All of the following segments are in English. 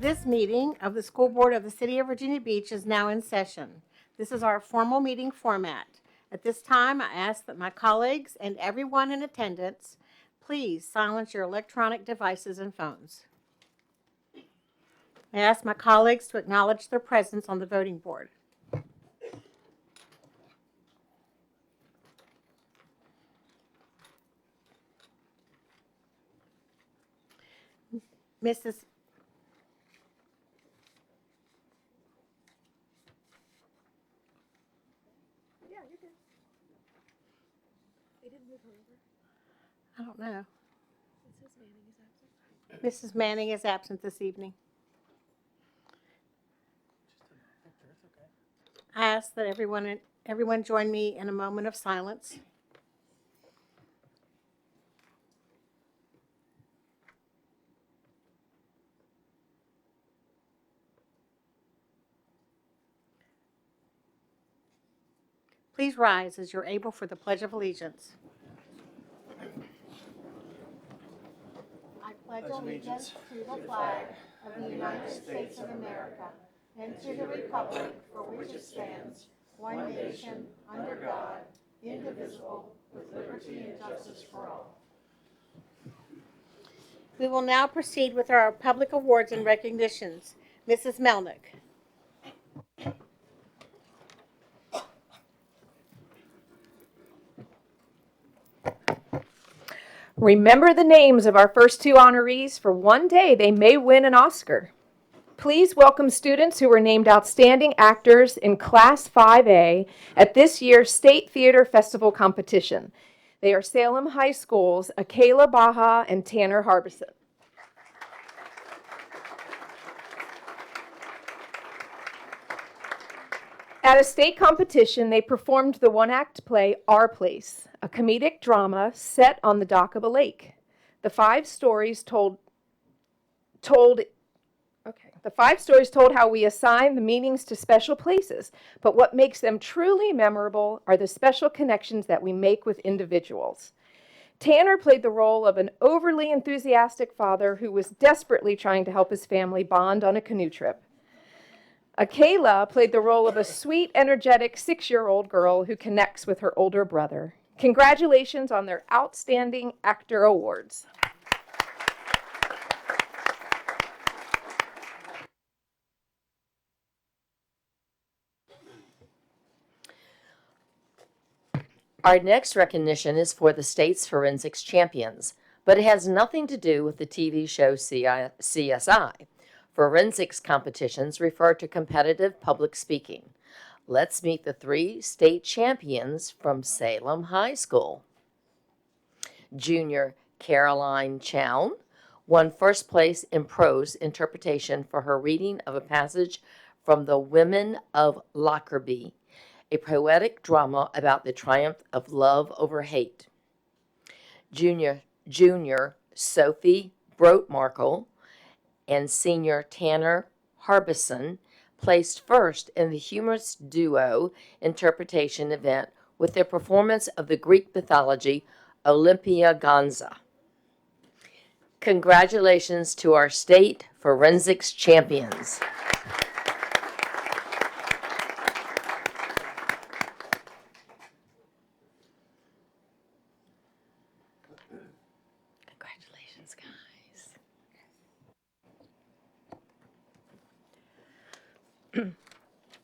This meeting of the School Board of the City of Virginia Beach is now in session. This is our formal meeting format. At this time, I ask that my colleagues and everyone in attendance please silence your electronic devices and phones. I ask my colleagues to acknowledge their presence on the voting board. Mrs. Yeah, you can. They didn't move her over. I don't know. Mrs. Manning is absent this evening. I ask that everyone join me in a moment of silence. Please rise as you're able for the Pledge of Allegiance. I pledge allegiance to the flag of the United States of America and to the republic for which it stands, one nation, under God, indivisible, with liberty and justice for all. We will now proceed with our public awards and recognitions. Mrs. Melnick. Remember the names of our first two honorees, for one day they may win an Oscar. Please welcome students who were named Outstanding Actors in Class 5A at this year's State Theater Festival competition. They are Salem High School's Akela Baha and Tanner Harbison. At a state competition, they performed the one-act play Our Place, a comedic drama set on the dock of a lake. The five stories told how we assign the meanings to special places, but what makes them truly memorable are the special connections that we make with individuals. Tanner played the role of an overly enthusiastic father who was desperately trying to help his family bond on a canoe trip. Akela played the role of a sweet, energetic 6-year-old girl who connects with her older brother. Congratulations on their Outstanding Actor Awards. Our next recognition is for the state's forensics champions, but it has nothing to do with the TV show CSI. Forensics competitions refer to competitive public speaking. Let's meet the 3 state champions from Salem High School. Junior Caroline Chown won first place in prose interpretation for her reading of a passage from The Women of Lockerbie, a poetic drama about the triumph of love over hate. Junior Sophie Brotmarkle and senior Tanner Harbison placed first in the humorous duo interpretation event with their performance of the Greek mythology Olympia Gonza. Congratulations to our state forensics champions. Congratulations, guys.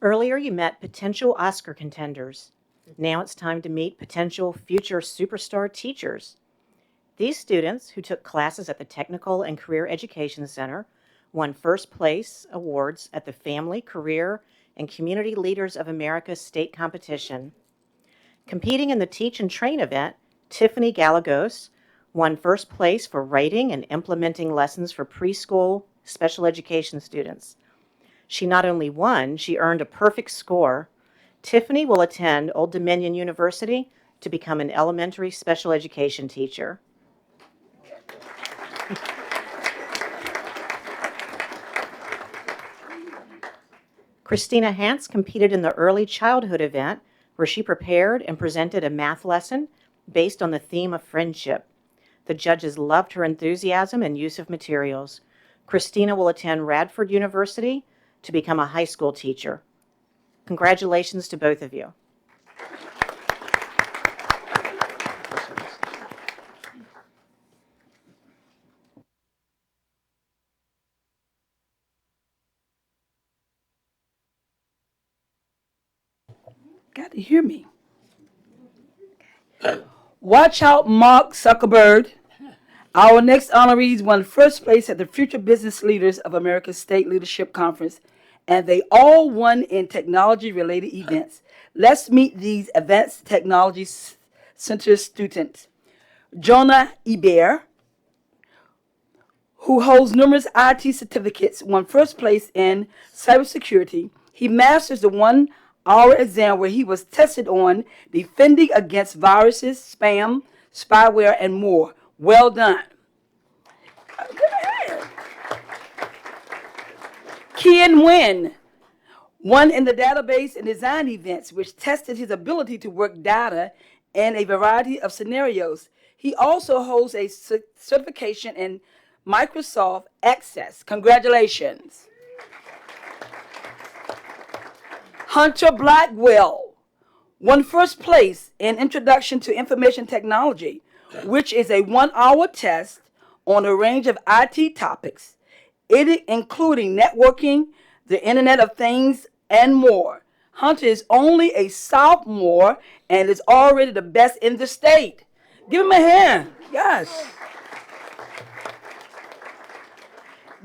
Earlier, you met potential Oscar contenders. Now it's time to meet potential future superstar teachers. These students, who took classes at the Technical and Career Education Center, won first place awards at the Family, Career, and Community Leaders of America state competition. Competing in the Teach and Train event, Tiffany Galagos won first place for writing and implementing lessons for preschool special education students. She not only won, she earned a perfect score. Tiffany will attend Old Dominion University to become an elementary special education teacher. Christina Hance competed in the Early Childhood event, where she prepared and presented a math lesson based on the theme of friendship. The judges loved her enthusiasm and use of materials. Christina will attend Radford University to become a high school teacher. Congratulations to both of you. Got to hear me. Watch out, Mark Zuckerberg. Our next honorees won first place at the Future Business Leaders of America State Leadership Conference, and they all won in technology-related events. Let's meet these Advanced Technology Center students. Jonah Ebert, who holds numerous IT certificates, won first place in cybersecurity. He masters the 1-hour exam where he was tested on defending against viruses, spam, spyware, and more. Well done. Go ahead. Kian Nguyen won in the database and design events, which tested his ability to work data in a variety of scenarios. He also holds a certification in Microsoft Access. Congratulations. Hunter Blackwell won first place in Introduction to Information Technology, which is a 1-hour test on a range of IT topics, including networking, the Internet of Things, and more. Hunter is only a sophomore and is already the best in the state. Give him a hand. Yes.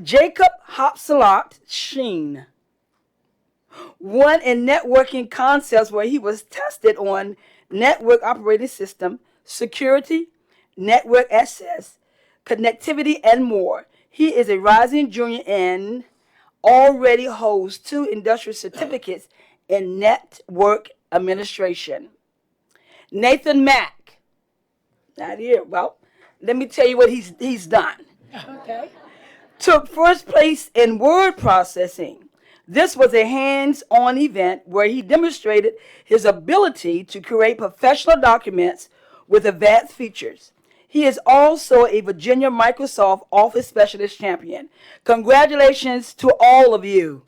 Jacob Hopsalot Sheen won in networking concepts where he was tested on network operating system, security, network access, connectivity, and more. He is a rising junior and already holds 2 industrial certificates in network administration. Nathan Mack, not here. Well, let me tell you what he's done. Okay. Took first place in word processing. This was a hands-on event where he demonstrated his ability to create professional documents with advanced features. He is also a Virginia Microsoft Office Specialist Champion. Congratulations to all of you.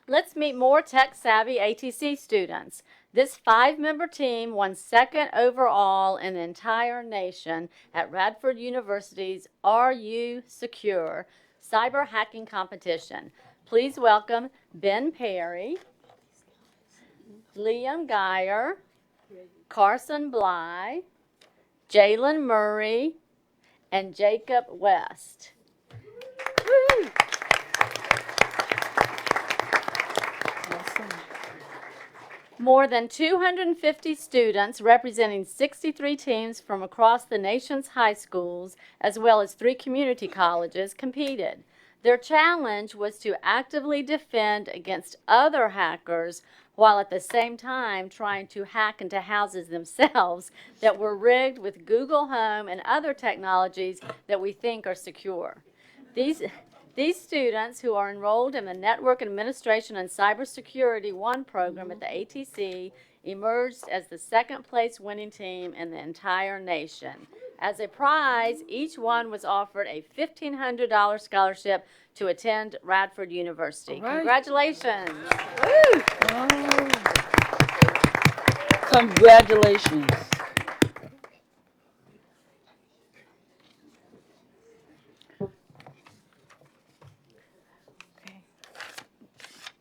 Let's meet more tech-savvy ATC students. This 5-member team won second overall in the entire nation at Radford University's Are You Secure cyber hacking competition. Please welcome Ben Perry, Liam Geyer, Carson Bly, Jalen Murray, and Jacob West. Woo! More than 250 students representing 63 teams from across the nation's high schools, as well as 3 community colleges, competed. Their challenge was to actively defend against other hackers while at the same time trying to hack into houses themselves that were rigged with Google Home and other technologies that we think are secure. These students, who are enrolled in the Network Administration and Cybersecurity 1 program at the ATC, emerged as the second-place winning team in the entire nation. As a prize, each one was offered a $1,500 scholarship to attend Radford University. All right. Congratulations. Woo! Congratulations.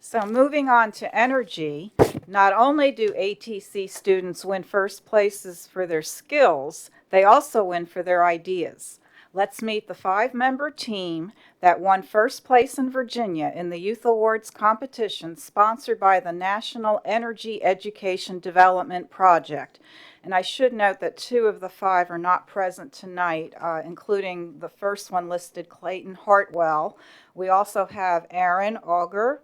So moving on to energy, not only do ATC students win first places for their skills, they also win for their ideas. Let's meet the 5-member team that won first place in Virginia in the Youth Awards competition sponsored by the National Energy Education Development Project. And I should note that 2 of the 5 are not present tonight, including the first one listed, Clayton Hartwell. We also have Aaron Auger,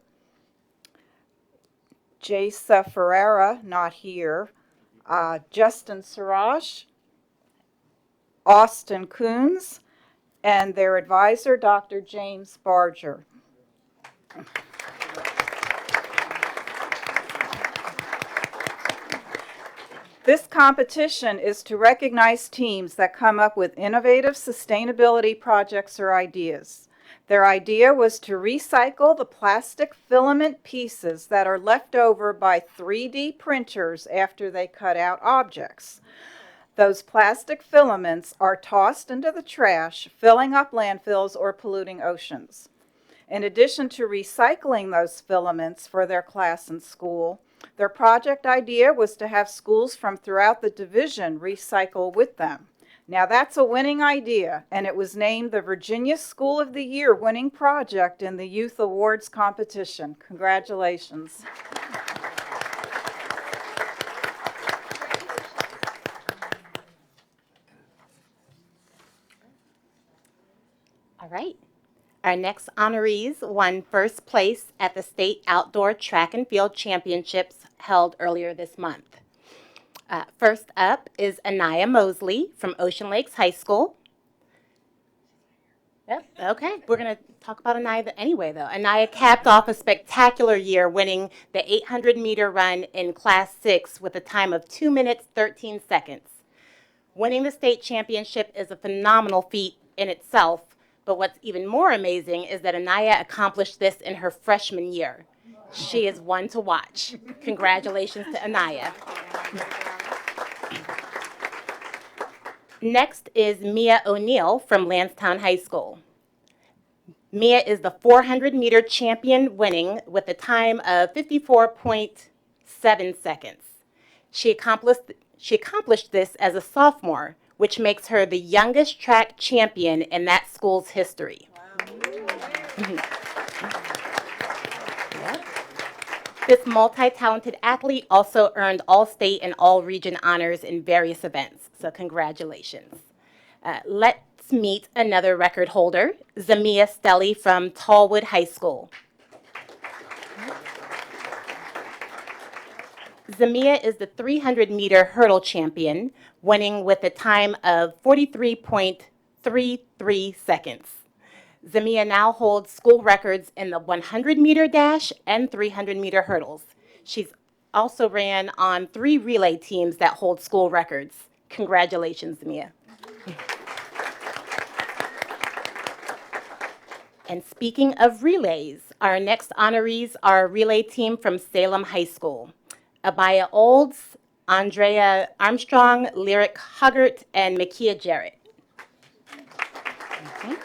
Jasa Ferreira, not here, Justin Siraj, Austin Coons, and their advisor, Dr. James Barger. This competition is to recognize teams that come up with innovative sustainability projects or ideas. Their idea was to recycle the plastic filament pieces that are left over by 3D printers after they cut out objects. Those plastic filaments are tossed into the trash, filling up landfills or polluting oceans. In addition to recycling those filaments for their class and school, their project idea was to have schools from throughout the division recycle with them. Now that's a winning idea, and it was named the Virginia School of the Year winning project in the Youth Awards competition. Congratulations. All right. Our next honorees won first place at the State Outdoor Track and Field Championships held earlier this month. First up is Anaya Mosley from Ocean Lakes High School. Yep. Okay, we're going to talk about Anaya anyway, though. Anaya capped off a spectacular year, winning the 800-meter run in Class 6 with a time of 2 minutes, 13 seconds. Winning the state championship is a phenomenal feat in itself, but what's even more amazing is that Anaya accomplished this in her freshman year. She is one to watch. Congratulations to Anaya. Next is Mia O'Neill from Lansdowne High School. Mia is the 400-meter champion, winning with a time of 54.7 seconds. She accomplished this as a sophomore, which makes her the youngest track champion in that school's history. Wow. This multi-talented athlete also earned all-state and all-region honors in various events, so congratulations. Let's meet another record holder, Zamia Stelly from Tallwood High School. Zamia is the 300-meter hurdle champion, winning with a time of 43.33 seconds. Zamia now holds school records in the 100-meter dash and 300-meter hurdles. She's also ran on 3 relay teams that hold school records. Congratulations, Zamia. And speaking of relays, our next honorees are a relay team from Salem High School. Abaya Olds, Andrea Armstrong, Lyric Huggart, and Makia Jarrett. Okay.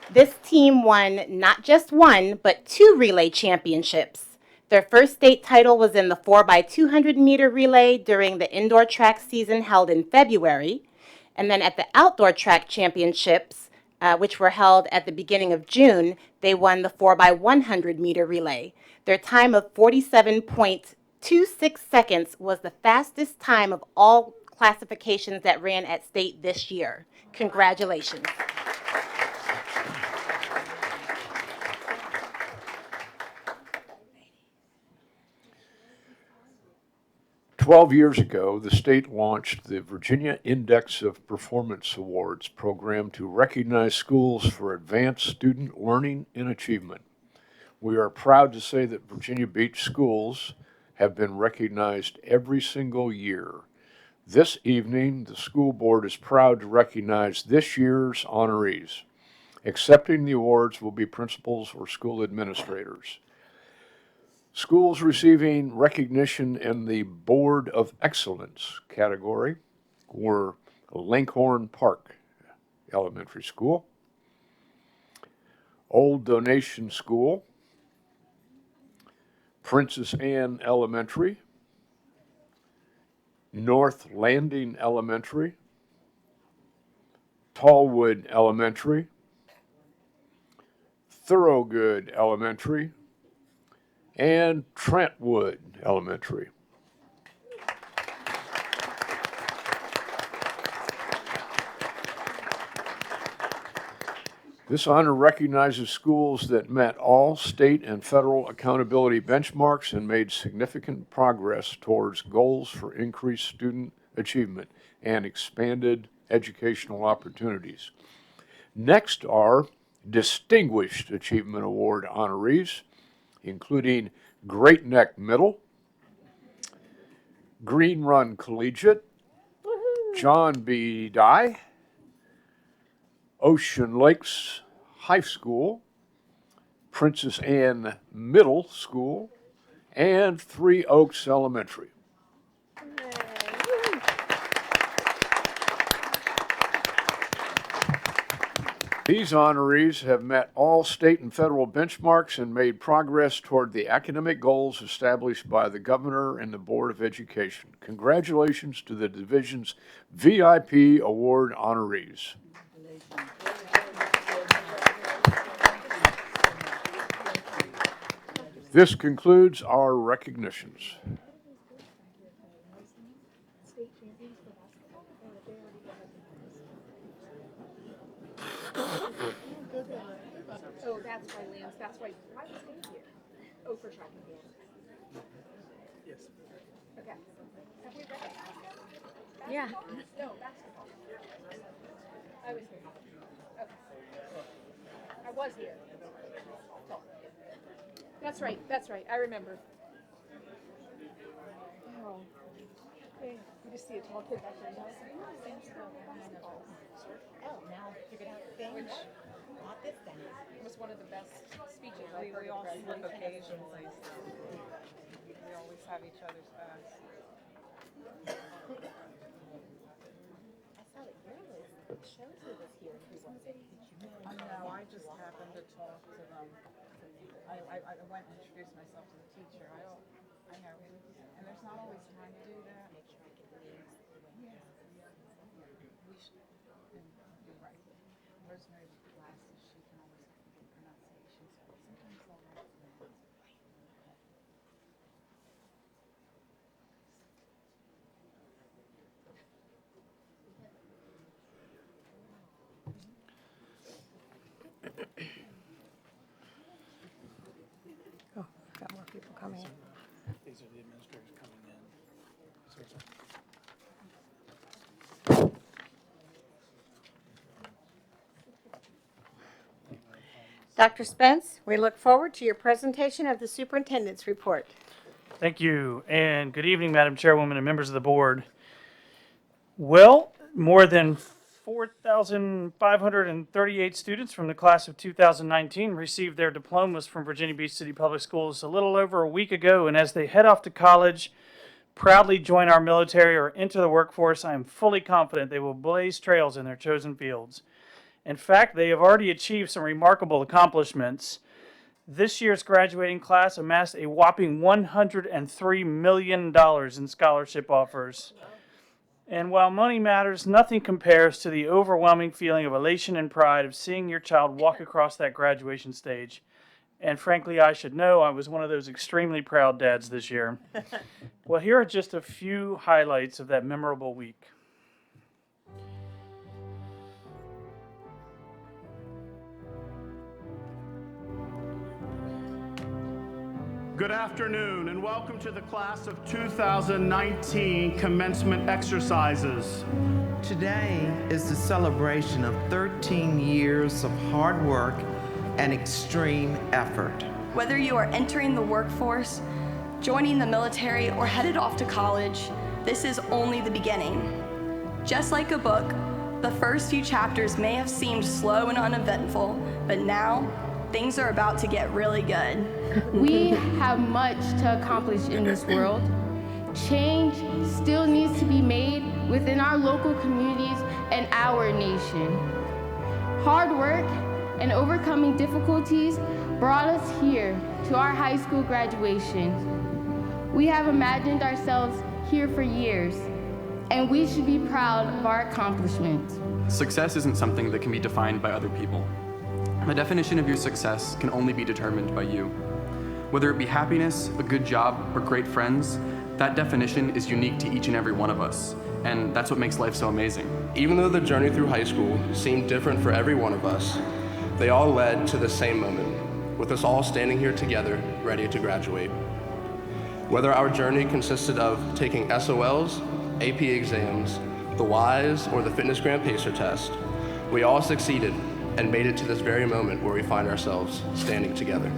This team won not just one, but 2 relay championships. Their first state title was in the 4x200-meter relay during the indoor track season held in February. And then at the outdoor track championships, which were held at the beginning of June, they won the 4x100-meter relay. Their time of 47.26 seconds was the fastest time of all classifications that ran at state this year. Congratulations. 12 years ago, the state launched the Virginia Index of Performance Awards program to recognize schools for advanced student learning and achievement. We are proud to say that Virginia Beach schools have been recognized every single year. This evening, the school board is proud to recognize this year's honorees. Accepting the awards will be principals or school administrators. Schools receiving recognition in the Board of Excellence category were Langhorne Park Elementary School, Old Donation School, Princess Anne Elementary, North Landing Elementary, Tallwood Elementary, Thorogood Elementary, and Trentwood Elementary. This honor recognizes schools that met all state and federal accountability benchmarks and made significant progress towards goals for increased student achievement and expanded educational opportunities. Next are Distinguished Achievement Award honorees, including Great Neck Middle, Green Run Collegiate, John B. Dye, Ocean Lakes High School, Princess Anne Middle School, and Three Oaks Elementary. These honorees have met all state and federal benchmarks and made progress toward the academic goals established by the governor and the Board of Education. Congratulations to the division's VIP award honorees. This concludes our recognitions. Oh, that's why, Lance, that's why. Why was it here? Oh, for track and field. Yes. Okay. Have we recognized them? Yeah. No, basketball. I was here. Okay. I was here. That's right, I remember. Oh. Hey, you just see a tall kid back there. Oh, now figured out things. Not this thing. It was one of the best speeches I've We heard. all at slip graduation. occasionally, so we always have each other's backs. I saw that your list shows who was here and who wasn't. Did you know? No, I just happened to talk to them. I went and introduced myself to the teacher. I know, and there's not always time to do that. Make sure I get the names. We should, and you're right. Rosemary's glasses, she can always get pronunciation, so sometimes they'll write names. Oh, got more people coming in. These are the administrators coming in. Dr. Spence, we look forward to your presentation of the superintendent's report. Thank you, and good evening, Madam Chairwoman and members of the board. Well, more than 4,538 students from the class of 2019 received their diplomas from Virginia Beach City Public Schools a little over a week ago, and as they head off to college, proudly join our military or enter the workforce, I am fully confident they will blaze trails in their chosen fields. In fact, they have already achieved some remarkable accomplishments. This year's graduating class amassed a whopping $103 million in scholarship offers. And while money matters, nothing compares to the overwhelming feeling of elation and pride of seeing your child walk across that graduation stage. And frankly, I should know I was one of those extremely proud dads this year. Well, here are just a few highlights of that memorable week. Good afternoon and welcome to the class of 2019 commencement exercises. Today is the celebration of 13 years of hard work and extreme effort. Whether you are entering the workforce, joining the military, or headed off to college, this is only the beginning. Just like a book, the first few chapters may have seemed slow and uneventful, but now things are about to get really good. We have much to accomplish in this world. Change still needs to be made within our local communities and our nation. Hard work and overcoming difficulties brought us here to our high school graduation. We have imagined ourselves here for years, and we should be proud of our accomplishments. Success isn't something that can be defined by other people. The definition of your success can only be determined by you. Whether it be happiness, a good job, or great friends, that definition is unique to each and every one of us, and that's what makes life so amazing. Even though the journey through high school seemed different for every one of us, they all led to the same moment, with us all standing here together, ready to graduate. Whether our journey consisted of taking SOLs, AP exams, the WISE, or the Fitness Grand Pacer test, we all succeeded and made it to this very moment where we find ourselves standing together.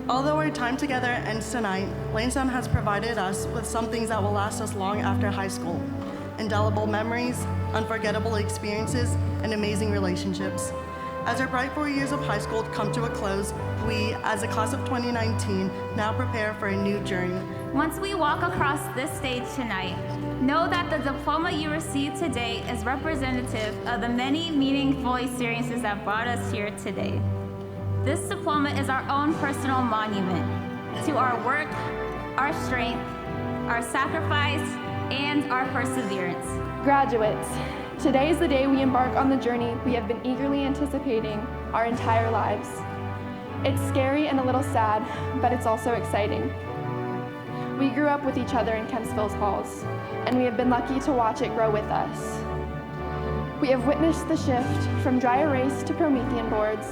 Although our time together ends tonight, Lanestown has provided us with some things that will last us long after high school. Indelible memories, unforgettable experiences, and amazing relationships. As our bright 4 years of high school come to a close, we, as a class of 2019, now prepare for a new journey. Once we walk across this stage tonight, know that the diploma you receive today is representative of the many meaningful experiences that brought us here today. This diploma is our own personal monument to our work, our strength, our sacrifice, and our perseverance. Graduates, today is the day we embark on the journey we have been eagerly anticipating our entire lives. It's scary and a little sad, but it's also exciting. We grew up with each other in Kempsville's halls, and we have been lucky to watch it grow with us. We have witnessed the shift from dry erase to Promethean boards,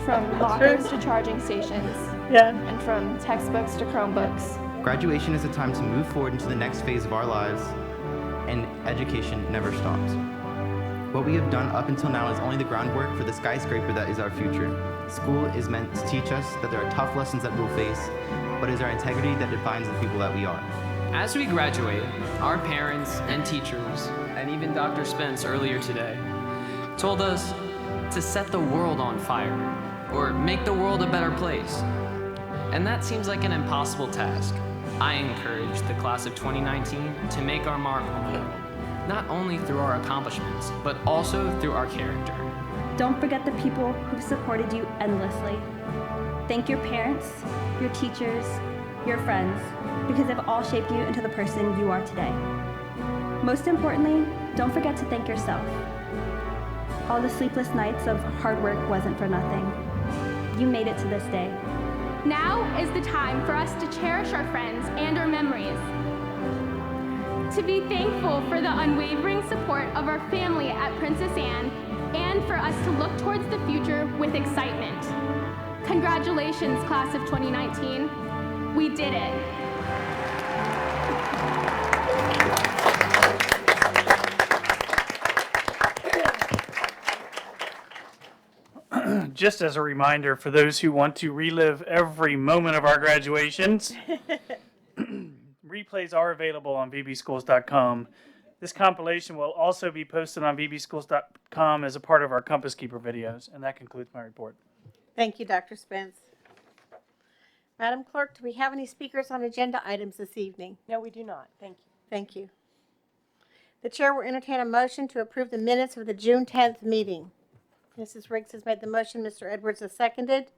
from lockers to charging stations, and from textbooks to Chromebooks. Graduation is a time to move forward into the next phase of our lives, and education never stops. What we have done up until now is only the groundwork for the skyscraper that is our future. School is meant to teach us that there are tough lessons that we'll face, but it is our integrity that defines the people that we are. As we graduate, our parents and teachers, and even Dr. Spence earlier today, told us to set the world on fire, or make the world a better place. And that seems like an impossible task. I encourage the class of 2019 to make our mark on the world, not only through our accomplishments, but also through our character. Don't forget the people who've supported you endlessly. Thank your parents, your teachers, your friends, because they've all shaped you into the person you are today. Most importantly, don't forget to thank yourself. All the sleepless nights of hard work wasn't for nothing. You made it to this day. Now is the time for us to cherish our friends and our memories. To be thankful for the unwavering support of our family at Princess Anne, and for us to look towards the future with excitement. Congratulations, class of 2019. We did it. Just as a reminder for those who want to relive every moment of our graduations, replays are available on bbschools.com. This compilation will also be posted on bbschools.com as a part of our Compass Keeper videos. And that concludes my report. Thank you, Dr. Spence. Madam Clerk, do we have any speakers on agenda items this evening? No, we do not. Thank you. Thank you. The chair will entertain a motion to approve the minutes of the June 10th meeting. Mrs. Riggs has made the motion. Mr. Edwards has seconded.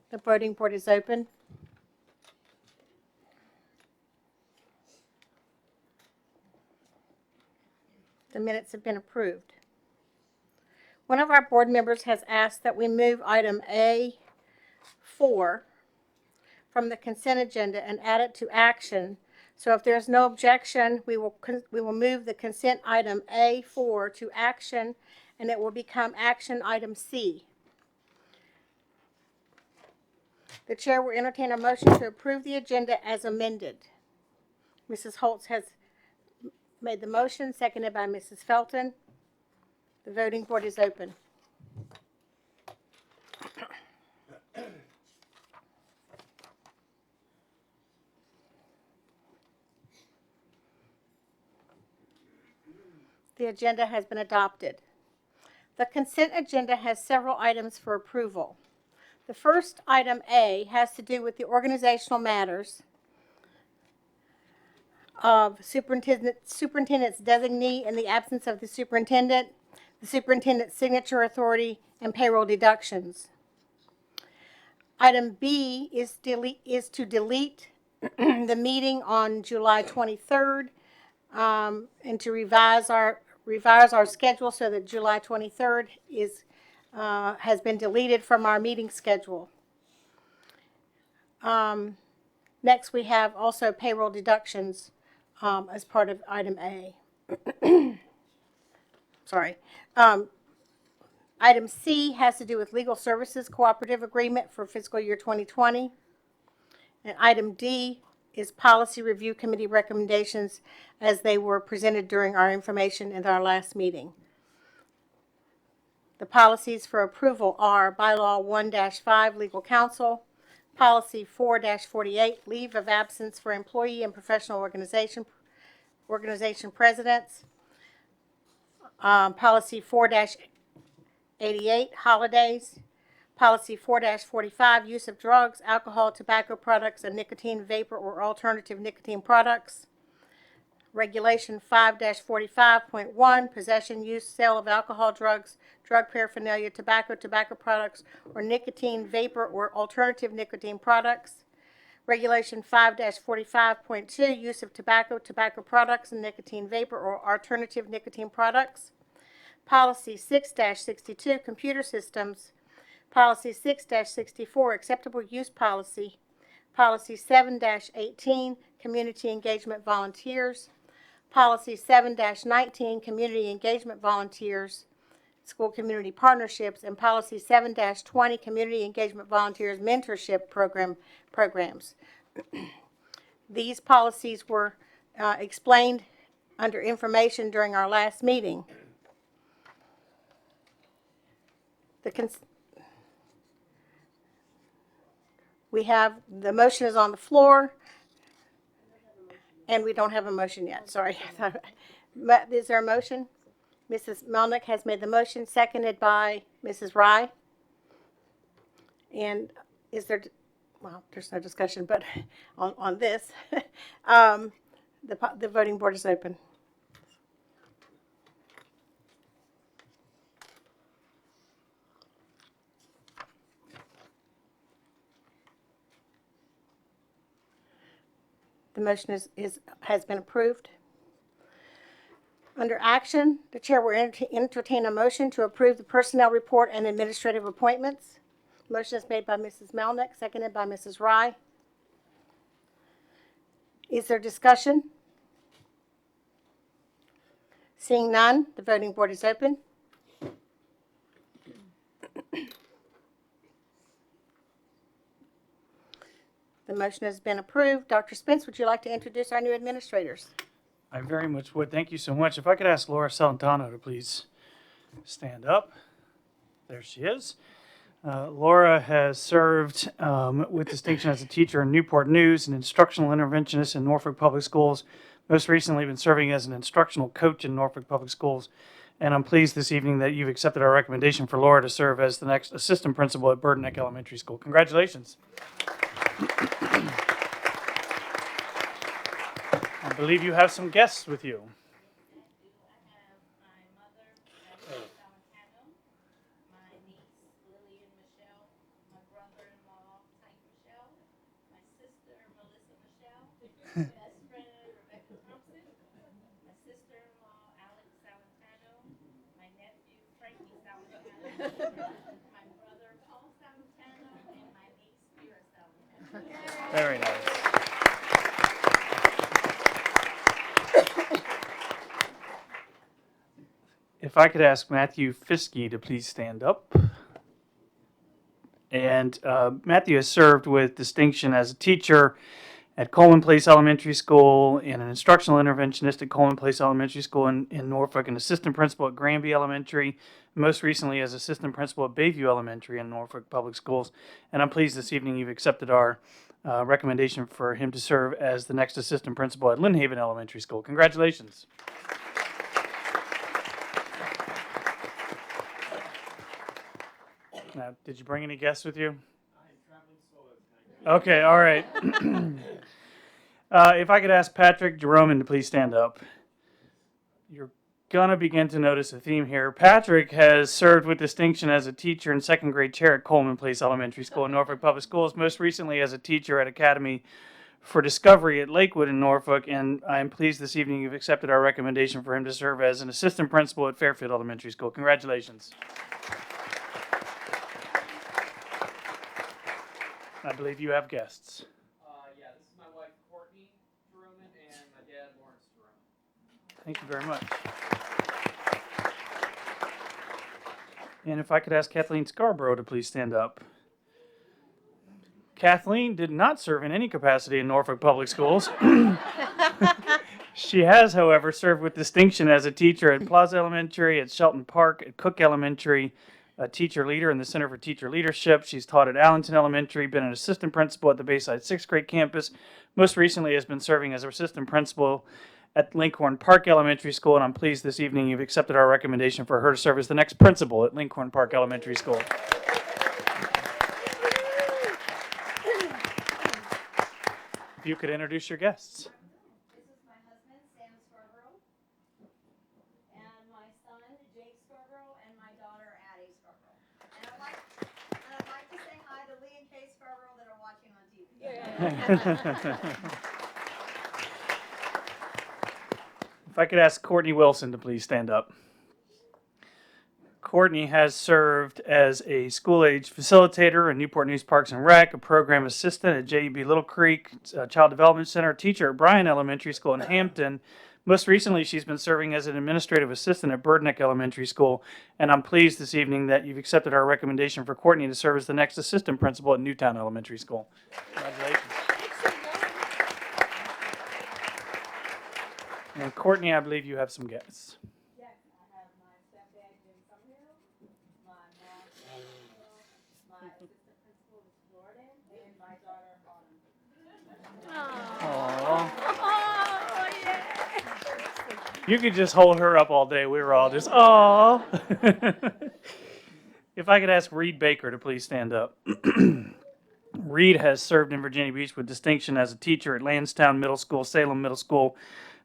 The voting board is open. The minutes have been approved. One of our board members has asked that we move item A4 from the consent agenda and add it to action. So if there's no objection, we will move the consent item A4 to action, and it will become action item C. The chair will entertain a motion to approve the agenda as amended. Mrs. Holtz has made the motion, seconded by Mrs. Felton. The voting board is open. The agenda has been adopted. The consent agenda has several items for approval. The first item A has to do with the organizational matters of superintendent's designee in the absence of the superintendent's signature authority, and payroll deductions. Item B is to delete the meeting on July 23rd and to revise our schedule so that July 23rd has been deleted from our meeting schedule. Next, we have also payroll deductions as part of item A. Sorry. Item C has to do with legal services cooperative agreement for fiscal year 2020. And item D is policy review committee recommendations as they were presented during our information in our last meeting. The policies for approval are bylaw 1-5 legal counsel, Policy 4-48, leave of absence for employee and professional organization presidents. Policy 4-88, holidays. Policy 4-45, use of drugs, alcohol, tobacco products, and nicotine vapor or alternative nicotine products. Regulation 5-45.1, possession, use, sale of alcohol, drugs, drug paraphernalia, tobacco products, or nicotine vapor or alternative nicotine products. Regulation 5-45.2, use of tobacco products, and nicotine vapor or alternative nicotine products. Policy 6-62, computer systems. Policy 6-64, acceptable use policy. Policy 7-18, community engagement volunteers. Policy 7-19, community engagement volunteers, school community partnerships, and Policy 7-20, community engagement volunteers mentorship programs. These policies were explained under information during our last meeting. We have, the motion is on the floor, and we don't have a motion yet, sorry. Is there a motion? Mrs. Melnick has made the motion, seconded by Mrs. Rye. And is there, well, there's no discussion, but on this, the voting board is open. The motion has been approved. Under action, the chair will entertain a motion to approve the personnel report and administrative appointments. Motion is made by Mrs. Melnick, seconded by Mrs. Rye. Is there discussion? Seeing none, the voting board is open. The motion has been approved. Dr. Spence, would you like to introduce our new administrators? I very much would. Thank you so much. If I could ask Laura Celentano to please stand up. There she is. Laura has served with distinction as a teacher in Newport News, an instructional interventionist in Norfolk Public Schools, most recently been serving as an instructional coach in Norfolk Public Schools. And I'm pleased this evening that you've accepted our recommendation for Laura to serve as the next assistant principal at Bird Neck Elementary School. Congratulations. I believe you have some guests with you. Very nice. If I could ask Matthew Fiske to please stand up. And Matthew has served with distinction as a teacher at Coleman Place Elementary School and an instructional interventionist at Coleman Place Elementary School in Norfolk, an assistant principal at Granby Elementary, most recently as assistant principal at Bayview Elementary in Norfolk Public Schools. And I'm pleased this evening you've accepted our recommendation for him to serve as the next assistant principal at Lynn Haven Elementary School. Congratulations. Now, did you bring any guests with you? Okay, all right. If I could ask Patrick Jeroman to please stand up. You're going to begin to notice a theme here. Patrick has served with distinction as a teacher and second grade chair at Coleman Place Elementary School in Norfolk Public Schools, most recently as a teacher at Academy for Discovery at Lakewood in Norfolk, and I'm pleased this evening you've accepted our recommendation for him to serve as an assistant principal at Fairfield Elementary School. Congratulations. I believe you have guests. Yeah, this is my wife, Courtney Jeroman, and my dad, Lawrence Jeroman. Thank you very much. And if I could ask Kathleen Scarborough to please stand up. Kathleen did not serve in any capacity in Norfolk Public Schools. She has, however, served with distinction as a teacher at Plaza Elementary, at Shelton Park, at Cook Elementary, a teacher leader in the Center for Teacher Leadership. She's taught at Allenton Elementary, been an assistant principal at the Bayside 6th grade campus. Most recently has been serving as assistant principal at Lincoln Park Elementary School, and I'm pleased this evening you've accepted our recommendation for her to serve as the next principal at Lincoln Park Elementary School. If you could introduce your guests. This is my husband, Sam Scarborough, and my son, Jake Scarborough, and my daughter, Addie Scarborough. And I'd like to say hi to Lee and Kay Scarborough that are watching on TV. If I could ask Courtney Wilson to please stand up. Courtney has served as a school-age facilitator in Newport News Parks and Rec, a program assistant at JUB Little Creek Child Development Center, teacher at Bryan Elementary School in Hampton. Most recently, she's been serving as an administrative assistant at Birdneck Elementary School, and I'm pleased this evening that you've accepted our recommendation for Courtney to serve as the next assistant principal at Newtown Elementary School. Congratulations. And Courtney, I believe you have some guests. You could just hold her up all day. We were all just, oh. If I could ask Reed Baker to please stand up. Reed has served in Virginia Beach with distinction as a teacher at Lansdowne Middle School, Salem Middle School,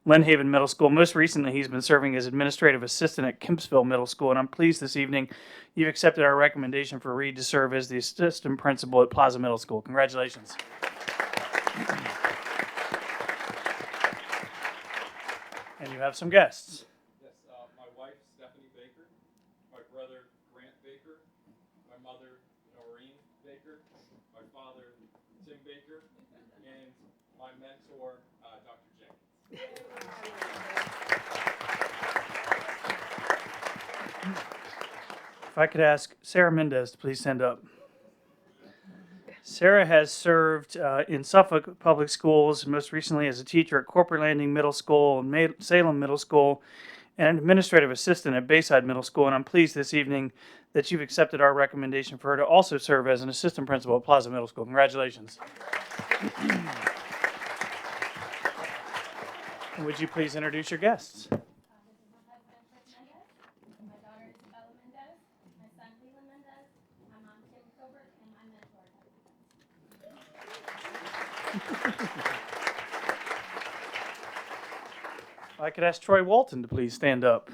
Lynn Haven Middle School. Most recently, he's been serving as administrative assistant at Kempsville Middle School, and I'm pleased this evening you've accepted our recommendation for Reed to serve as the assistant principal at Plaza Middle School. Congratulations. And you have some guests. Yes, my wife, Stephanie Baker, my brother, Grant Baker, my mother, Noreen Baker, my father, Tim Baker, and my mentor, Dr. Jenkins. If I could ask Sarah Mendez to please stand up. Sarah has served in Suffolk Public Schools, most recently as a teacher at Corporate Landing Middle School and Salem Middle School, and administrative assistant at Bayside Middle School. And I'm pleased this evening that you've accepted our recommendation for her to also serve as an assistant principal at Plaza Middle School. Congratulations. And would you please introduce your guests? I could ask Troy Walton to please stand up.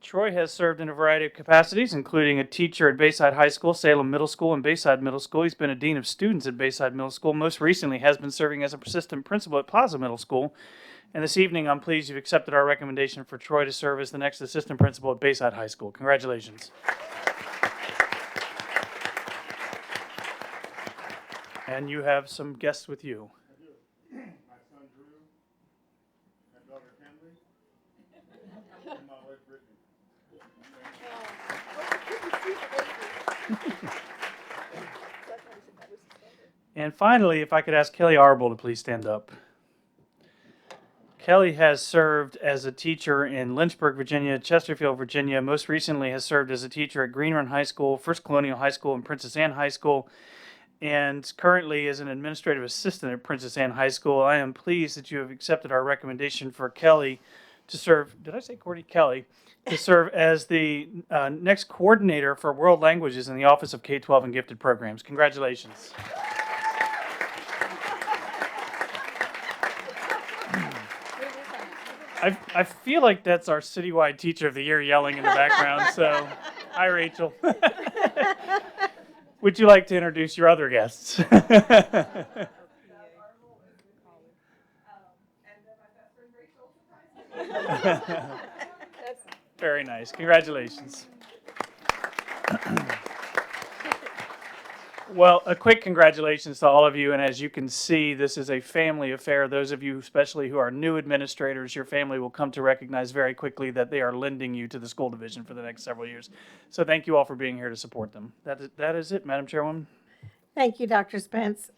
Troy has served in a variety of capacities, including a teacher at Bayside High School, Salem Middle School, and Bayside Middle School. He's been a dean of students at Bayside Middle School. Most recently has been serving as a assistant principal at Plaza Middle School. And this evening, I'm pleased you've accepted our recommendation for Troy to serve as the next assistant principal at Bayside High School. Congratulations. And you have some guests with you. My son Drew, my daughter Henry, and my wife Brittany. And finally, if I could ask Kelly Arbel to please stand up. Kelly has served as a teacher in Lynchburg, Virginia, Chesterfield, Virginia. Most recently has served as a teacher at Green Run High School, First Colonial High School, and Princess Anne High School, and currently is an administrative assistant at Princess Anne High School. I am pleased that you have accepted our recommendation for Kelly to serve, did I say Courtney? Kelly, to serve as the next coordinator for world languages in the Office of K-12 and Gifted Programs. Congratulations. I feel like that's our citywide Teacher of the Year yelling in the background, so hi, Rachel. Would you like to introduce your other guests? Very nice. Congratulations. Well, a quick congratulations to all of you. And as you can see, this is a family affair. Those of you especially who are new administrators, your family will come to recognize very quickly that they are lending you to the school division for the next several years. So thank you all for being here to support them. That is it, Madam Chairwoman. Thank you, Dr. Spence.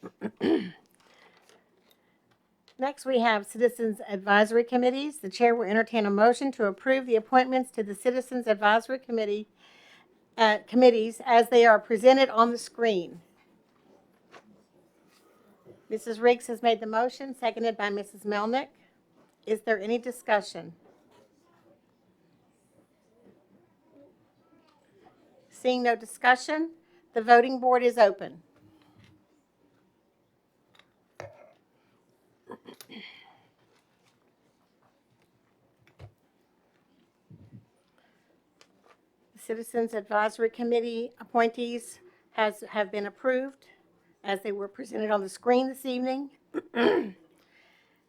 Next, we have Citizens Advisory Committees. The chair will entertain a motion to approve the appointments to the Citizens Advisory Committee committees as they are presented on the screen. Mrs. Riggs has made the motion, seconded by Mrs. Melnick. Is there any discussion? Seeing no discussion, the voting board is open. The Citizens Advisory Committee appointees have been approved as they were presented on the screen this evening.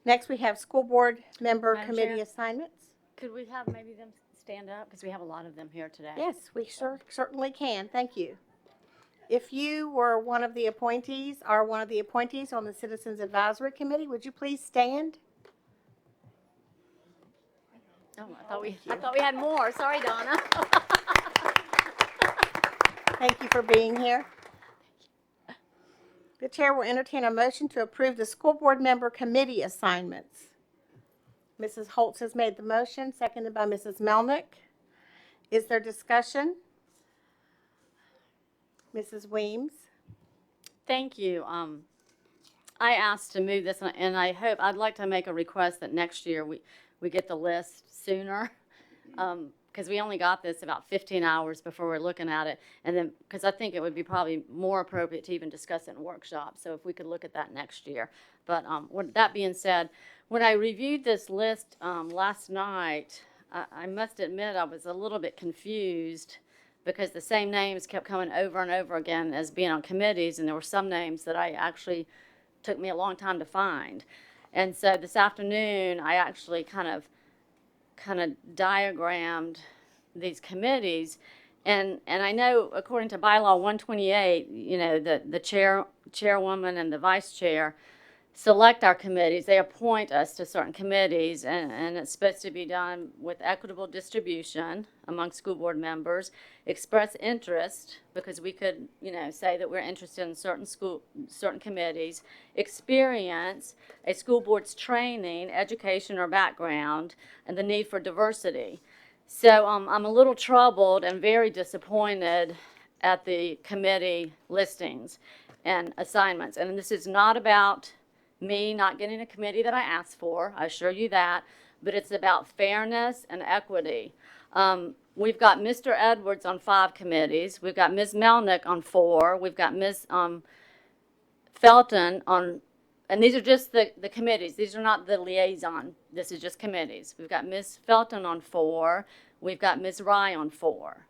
Next, we have school board member Madam committee Chair? assignments. Could we have maybe them stand up? Because we have a lot of them here today. Yes, we certainly can. Thank you. If you were one of the appointees, are one of the appointees on the Citizens Advisory Committee, would you please stand? Oh, I thought we had more. Sorry, Donna. Thank you for being here. The chair will entertain a motion to approve the school board member committee assignments. Mrs. Holtz has made the motion, seconded by Mrs. Melnick. Is there discussion? Mrs. Weems? Thank you. I asked to move this, and I'd like to make a request that next year we get the list sooner. Because we only got this about 15 hours before we're looking at it, and then because I think it would be probably more appropriate to even discuss it in workshop. So if we could look at that next year. But with that being said, when I reviewed this list last night, I must admit I was a little bit confused because the same names kept coming over and over again as being on committees, and there were some names that I actually took me a long time to find. And so this afternoon, I actually kind of diagrammed these committees, and I know according to bylaw 128, you know, the chairwoman and the vice chair select our committees. They appoint us to certain committees, and it's supposed to be done with equitable distribution among school board members, express interest, because we could, you know, say that we're interested in certain committees, experience, a school board's training, education, or background, and the need for diversity. So I'm a little troubled and very disappointed at the committee listings and assignments. And this is not about me not getting a committee that I asked for, I assure you that, but it's about fairness and equity. We've got Mr. Edwards on 5 committees. We've got Ms. Melnick on 4. We've got Ms. Felton on, and these are just the committees. These are not the liaison. This is just committees. We've got Ms. Felton on 4. We've got Ms. Rye on 4.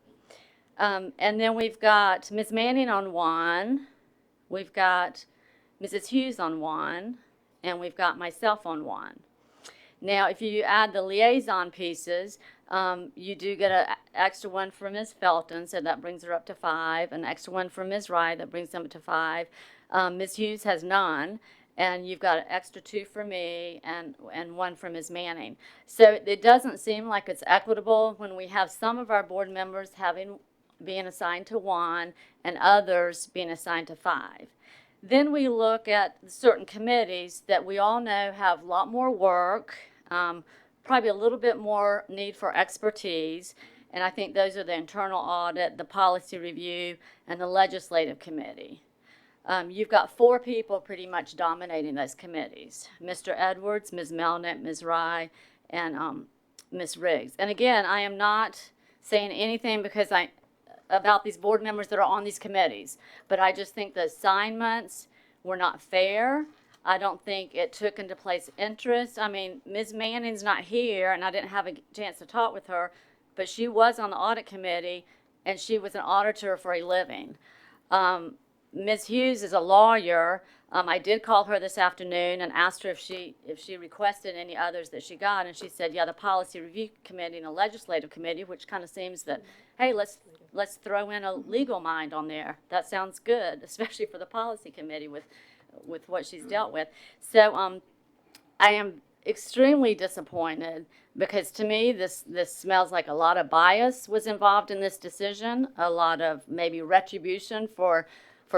And then we've got Ms. Manning on 1. We've got Mrs. Hughes on 1, and we've got myself on 1. Now, if you add the liaison pieces, you do get an extra one for Ms. Felton, so that brings her up to 5, an extra one for Ms. Wright, that brings them to 5. Ms. Hughes has none, and you've got an extra 2 for me and 1 for Ms. Manning. So it doesn't seem like it's equitable when we have some of our board members being assigned to 1 and others being assigned to 5. Then we look at certain committees that we all know have a lot more work, probably a little bit more need for expertise, and I think those are the internal audit, the policy review, and the legislative committee. You've got 4 people pretty much dominating those committees: Mr. Edwards, Ms. Melnick, Ms. Rye, and Ms. Riggs. And again, I am not saying anything about these board members that are on these committees, but I just think the assignments were not fair. I don't think it took into place interest. I mean, Ms. Manning's not here, and I didn't have a chance to talk with her, but she was on the audit committee, and she was an auditor for a living. Ms. Hughes is a lawyer. I did call her this afternoon and asked her if she requested any others that she got, and she said, yeah, the policy review committee and the legislative committee, which kind of seems that, hey, let's throw in a legal mind on there. That sounds good, especially for the policy committee with what she's dealt with. So I am extremely disappointed because to me this smells like a lot of bias was involved in this decision, a lot of maybe retribution for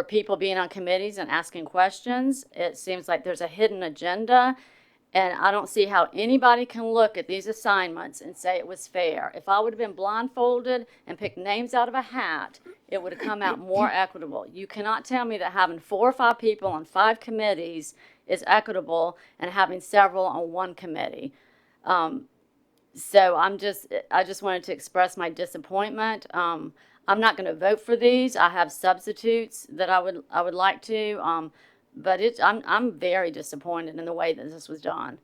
people being on committees and asking questions. It seems like there's a hidden agenda, And I don't see how anybody can look at these assignments and say it was fair. If I would have been blindfolded and picked names out of a hat, it would have come out more equitable. You cannot tell me that having 4 or 5 people on 5 committees is equitable and having several on 1 committee. So I just wanted to express my disappointment. I'm not going to vote for these. I have substitutes that I would like to. But I'm very disappointed in the way that this was done.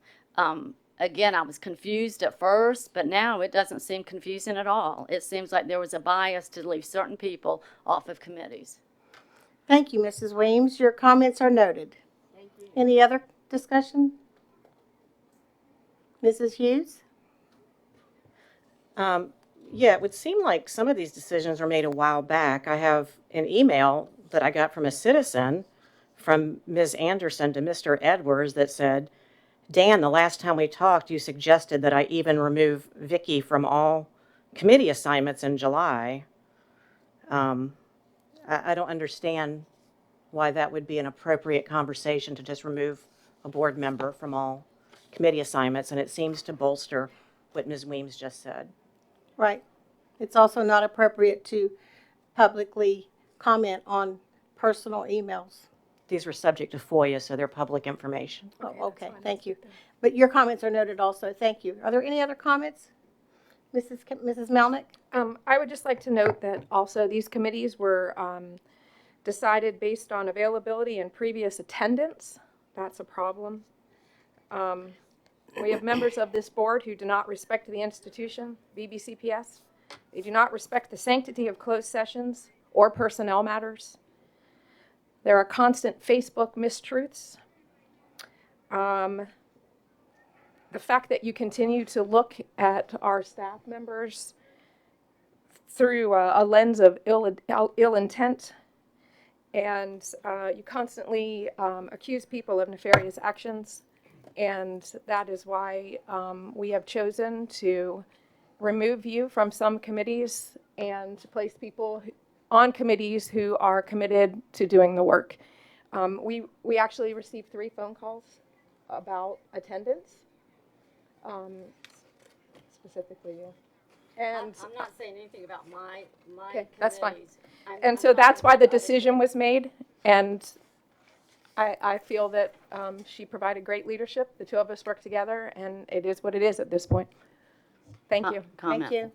Again, I was confused at first, but now it doesn't seem confusing at all. It seems like there was a bias to leave certain people off of committees. Thank you, Mrs. Weems. Your comments are noted. Thank you. Any other discussion? Mrs. Hughes? Yeah, it would seem like some of these decisions were made a while back. I have an email that I got from a citizen from Ms. Anderson to Mr. Edwards that said, Dan, the last time we talked, you suggested that I even remove Vicky from all committee assignments in July. I don't understand why that would be an appropriate conversation to just remove a board member from all committee assignments, and it seems to bolster what Ms. Weems just said. Right. It's also not appropriate to publicly comment on personal emails. These were subject to FOIA, so they're public information. Oh, okay, thank you. But your comments are noted also. Thank you. Are there any other comments? Mrs. Melnick? I would just like to note that also these committees were decided based on availability and previous attendance. That's a problem. We have members of this board who do not respect the institution, BBCPS. They do not respect the sanctity of closed sessions or personnel matters. There are constant Facebook mistruths. The fact that you continue to look at our staff members through a lens of ill intent, and you constantly accuse people of nefarious actions, and that is why we have chosen to remove you from some committees and to place people on committees who are committed to doing the work. We actually received 3 phone calls about attendance, specifically you. And I'm not saying anything about my okay, that's fine. committees. And so that's why the decision was made, and I feel that she provided great leadership. The 2 of us worked together, and it is what it is at this point. Thank you. Comment. Thank you.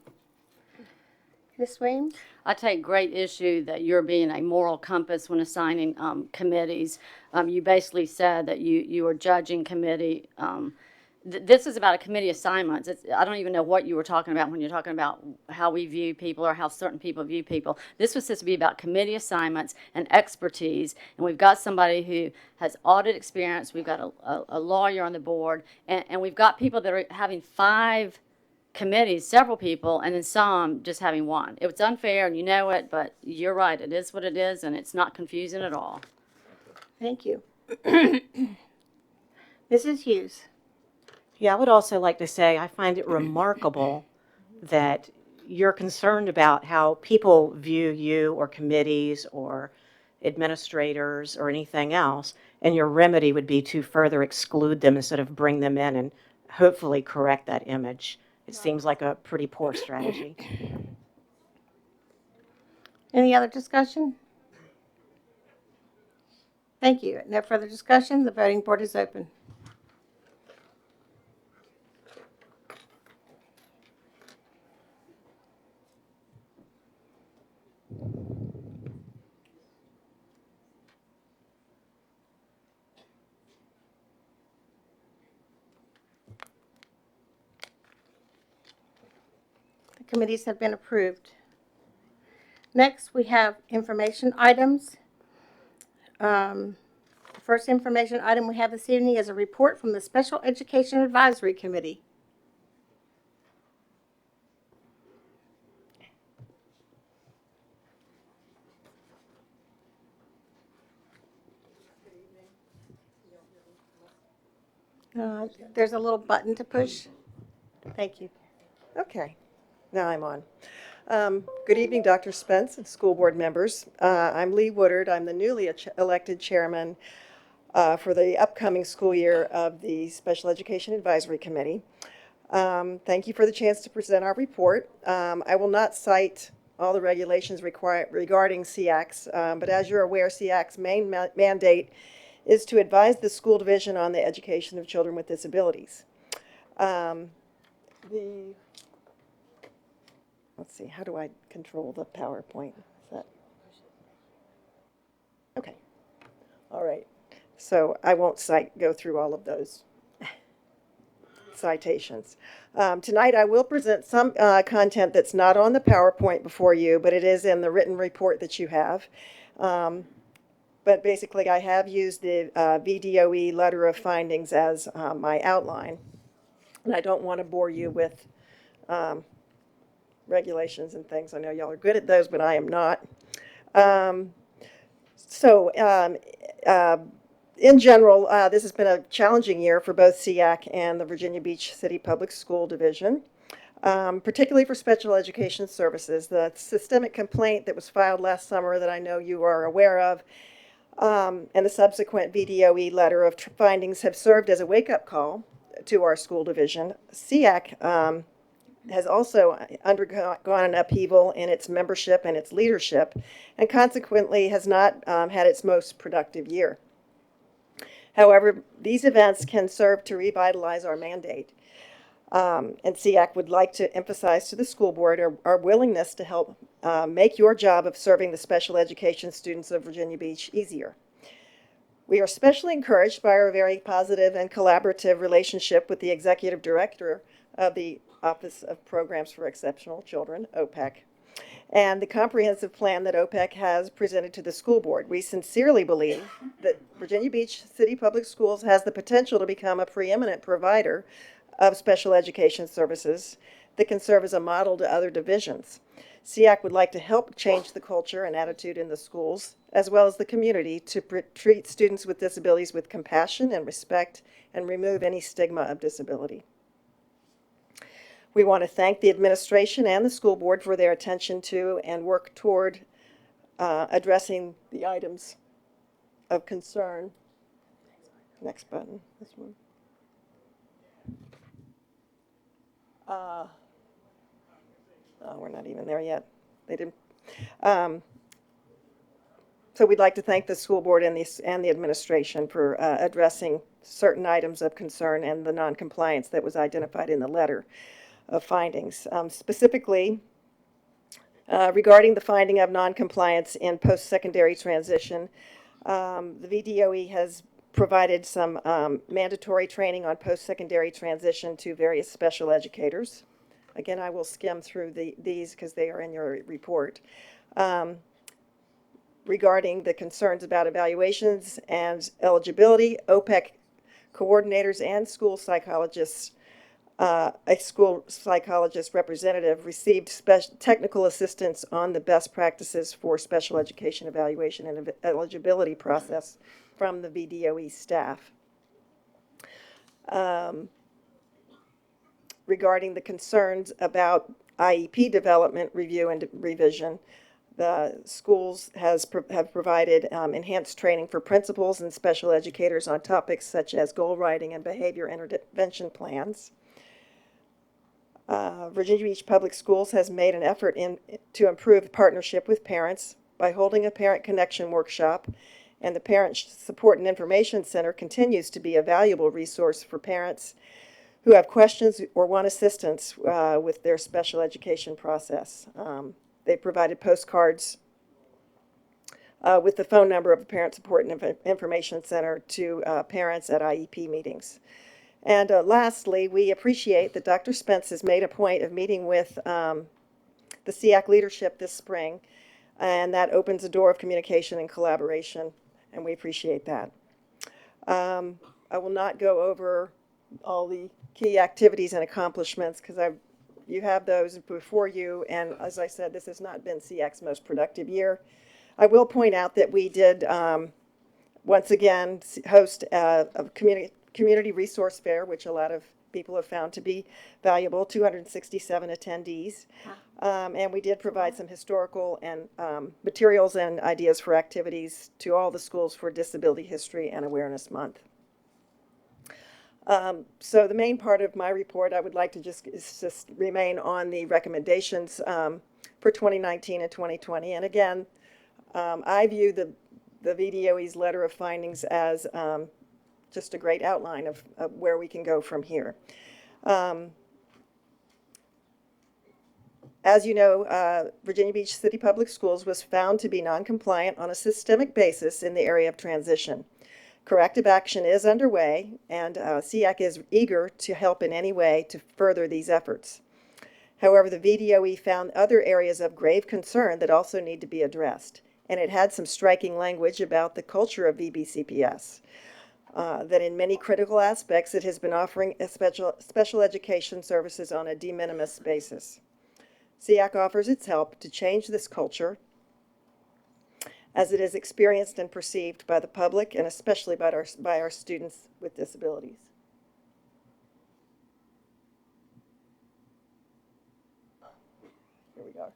Ms. Weems? I take great issue that you're being a moral compass when assigning committees. You basically said that you are judging committee. This is about a committee assignments. I don't even know what you were talking about when you're talking about how we view people or how certain people view people. This was supposed to be about committee assignments and expertise, and we've got somebody who has audit experience. We've got a lawyer on the board, and we've got people that are having 5 committees, several people, and then some just having 1. It was unfair, and you know it, but you're right. It is what it is, and it's not confusing at all. Thank you. Mrs. Hughes? Yeah, I would also like to say I find it remarkable that you're concerned about how people view you or committees or administrators or anything else, and your remedy would be to further exclude them instead of bring them in and hopefully correct that image. It seems like a pretty poor strategy. Any other discussion? Thank you. No further discussion. The voting board is open. The committees have been approved. Next, we have information items. The first information item we have this evening is a report from the Special Education Advisory Committee. There's a little button to push. Thank you. Okay, now I'm on. Good evening, Dr. Spence and school board members. I'm Lee Woodard. I'm the newly elected chairman for the upcoming school year of the Special Education Advisory Committee. Thank you for the chance to present our report. I will not cite all the regulations regarding SEACs, but as you're aware, SEAC's main mandate is to advise the school division on the education of children with disabilities. Let's see, how do I control the PowerPoint? Is that okay? All right. So I won't go through all of those citations. Tonight I will present some content that's not on the PowerPoint before you, but it is in the written report that you have. But basically I have used the VDOE letter of findings as my outline. And I don't want to bore you with regulations and things. I know y'all are good at those, but I am not. In general, this has been a challenging year for both SEAC and the Virginia Beach City Public School Division, particularly for special education services. The systemic complaint that was filed last summer that I know you are aware of, and the subsequent VDOE letter of findings have served as a wake-up call to our school division. SEAC has also undergone an upheaval in its membership and its leadership, and consequently has not had its most productive year. However, these events can serve to revitalize our mandate. And SEAC would like to emphasize to the school board our willingness to help make your job of serving the special education students of Virginia Beach easier. We are especially encouraged by our very positive and collaborative relationship with the executive director of the Office of Programs for Exceptional Children, OPEC, and the comprehensive plan that OPEC has presented to the school board. We sincerely believe that Virginia Beach City Public Schools has the potential to become a preeminent provider of special education services that can serve as a model to other divisions. SEAC would like to help change the culture and attitude in the schools, as well as the community, to treat students with disabilities with compassion and respect and remove any stigma of disability. We want to thank the administration and the school board for their attention to and work toward addressing the items of concern. Next button, this one. Oh, we're not even there yet. They didn't. So we'd like to thank the school board and the administration for addressing certain items of concern and the noncompliance that was identified in the letter of findings. Specifically, regarding the finding of noncompliance in post-secondary transition, the VDOE has provided some mandatory training on post-secondary transition to various special educators. Again, I will skim through these because they are in your report. Regarding the concerns about evaluations and eligibility, OPEC coordinators and school psychologists, a school psychologist representative received technical assistance on the best practices for special education evaluation and eligibility process from the VDOE staff. Regarding the concerns about IEP development, review, and revision, the schools have provided enhanced training for principals and special educators on topics such as goal writing and behavior intervention plans. Virginia Beach Public Schools has made an effort to improve partnership with parents by holding a parent connection workshop, and the Parent Support and Information Center continues to be a valuable resource for parents who have questions or want assistance with their special education process. They provided postcards with the phone number of the Parent Support and Information Center to parents at IEP meetings. And lastly, we appreciate that Dr. Spence has made a point of meeting with the SEAC leadership this spring, and that opens a door of communication and collaboration, and we appreciate that. I will not go over all the key activities and accomplishments because you have those before you, and as I said, this has not been SEAC's most productive year. I will point out that we did once again host a community resource fair, which a lot of people have found to be valuable, 267 attendees. And we did provide some historical and materials and ideas for activities to all the schools for Disability History and Awareness Month. So the main part of my report, I would like to just remain on the recommendations for 2019 and 2020. And again, I view the VDOE's letter of findings as just a great outline of where we can go from here. As you know, Virginia Beach City Public Schools was found to be non-compliant on a systemic basis in the area of transition. Corrective action is underway, and SEAC is eager to help in any way to further these efforts. However, the VDOE found other areas of grave concern that also need to be addressed, and it had some striking language about the culture of VBCPS, that in many critical aspects it has been offering special education services on a de minimis basis. SEAC offers its help to change this culture as it is experienced and perceived by the public and especially by our students with disabilities. Here we go.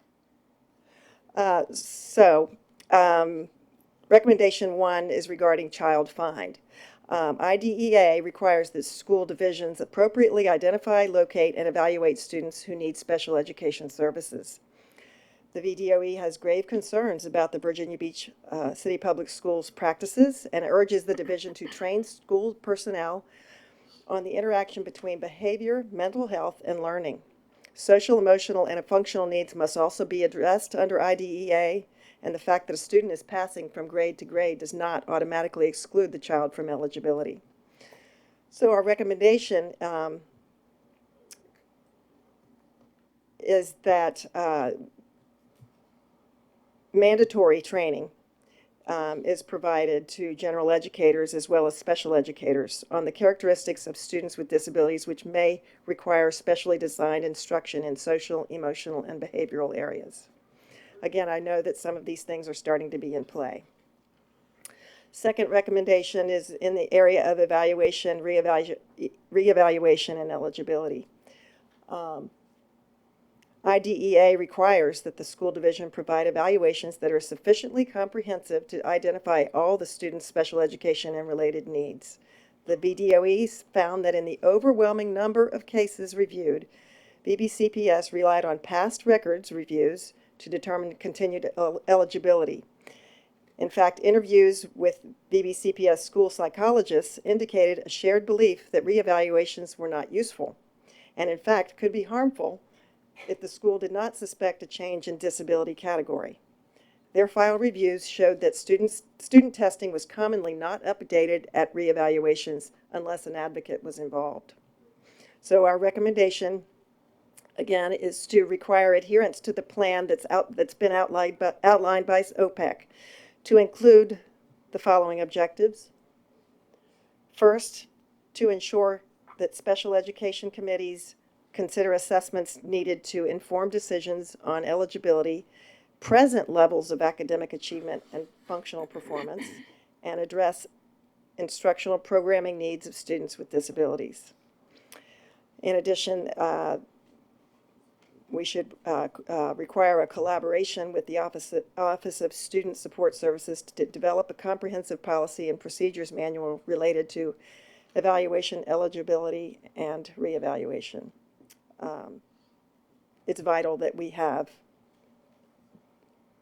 Recommendation 1 is regarding child find. IDEA requires that school divisions appropriately identify, locate, and evaluate students who need special education services. The VDOE has grave concerns about the Virginia Beach City Public Schools practices and urges the division to train school personnel on the interaction between behavior, mental health, and learning. Social, emotional, and functional needs must also be addressed under IDEA, and the fact that a student is passing from grade to grade does not automatically exclude the child from eligibility. So our recommendation is that mandatory training is provided to general educators as well as special educators on the characteristics of students with disabilities which may require specially designed instruction in social, emotional, and behavioral areas. Again, I know that some of these things are starting to be in play. Second recommendation is in the area of evaluation, reevaluation, and eligibility. IDEA requires that the school division provide evaluations that are sufficiently comprehensive to identify all the students' special education and related needs. The VDOE found that in the overwhelming number of cases reviewed, VBCPS relied on past records reviews to determine continued eligibility. In fact, interviews with VBCPS school psychologists indicated a shared belief that reevaluations were not useful, and in fact could be harmful if the school did not suspect a change in disability category. Their file reviews showed that student testing was commonly not updated at reevaluations unless an advocate was involved. So our recommendation, again, is to require adherence to the plan that's been outlined by OPEC to include the following objectives. First, to ensure that special education committees consider assessments needed to inform decisions on eligibility, present levels of academic achievement and functional performance, and address instructional programming needs of students with disabilities. In addition, we should require a collaboration with the Office of Student Support Services to develop a comprehensive policy and procedures manual related to evaluation, eligibility, and reevaluation. It's vital that we have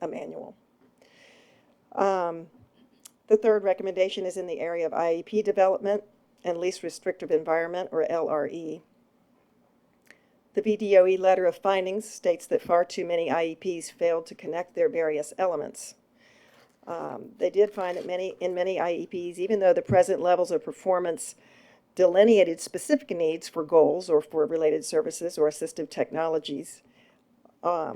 a manual. The third recommendation is in the area of IEP development and least restrictive environment, or LRE. The VDOE letter of findings states that far too many IEPs failed to connect their various elements. They did find that in many IEPs, even though the present levels of performance delineated specific needs for goals or for related services or assistive technologies,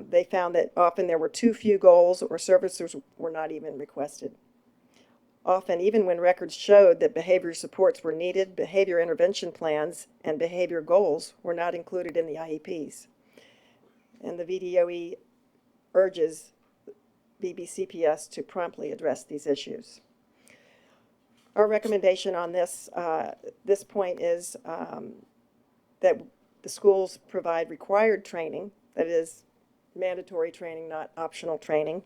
they found that often there were too few goals or services were not even requested. Often, even when records showed that behavior supports were needed, behavior intervention plans and behavior goals were not included in the IEPs. And the VDOE urges VBCPS to promptly address these issues. Our recommendation on this point is that the schools provide required training, that is mandatory training, not optional training,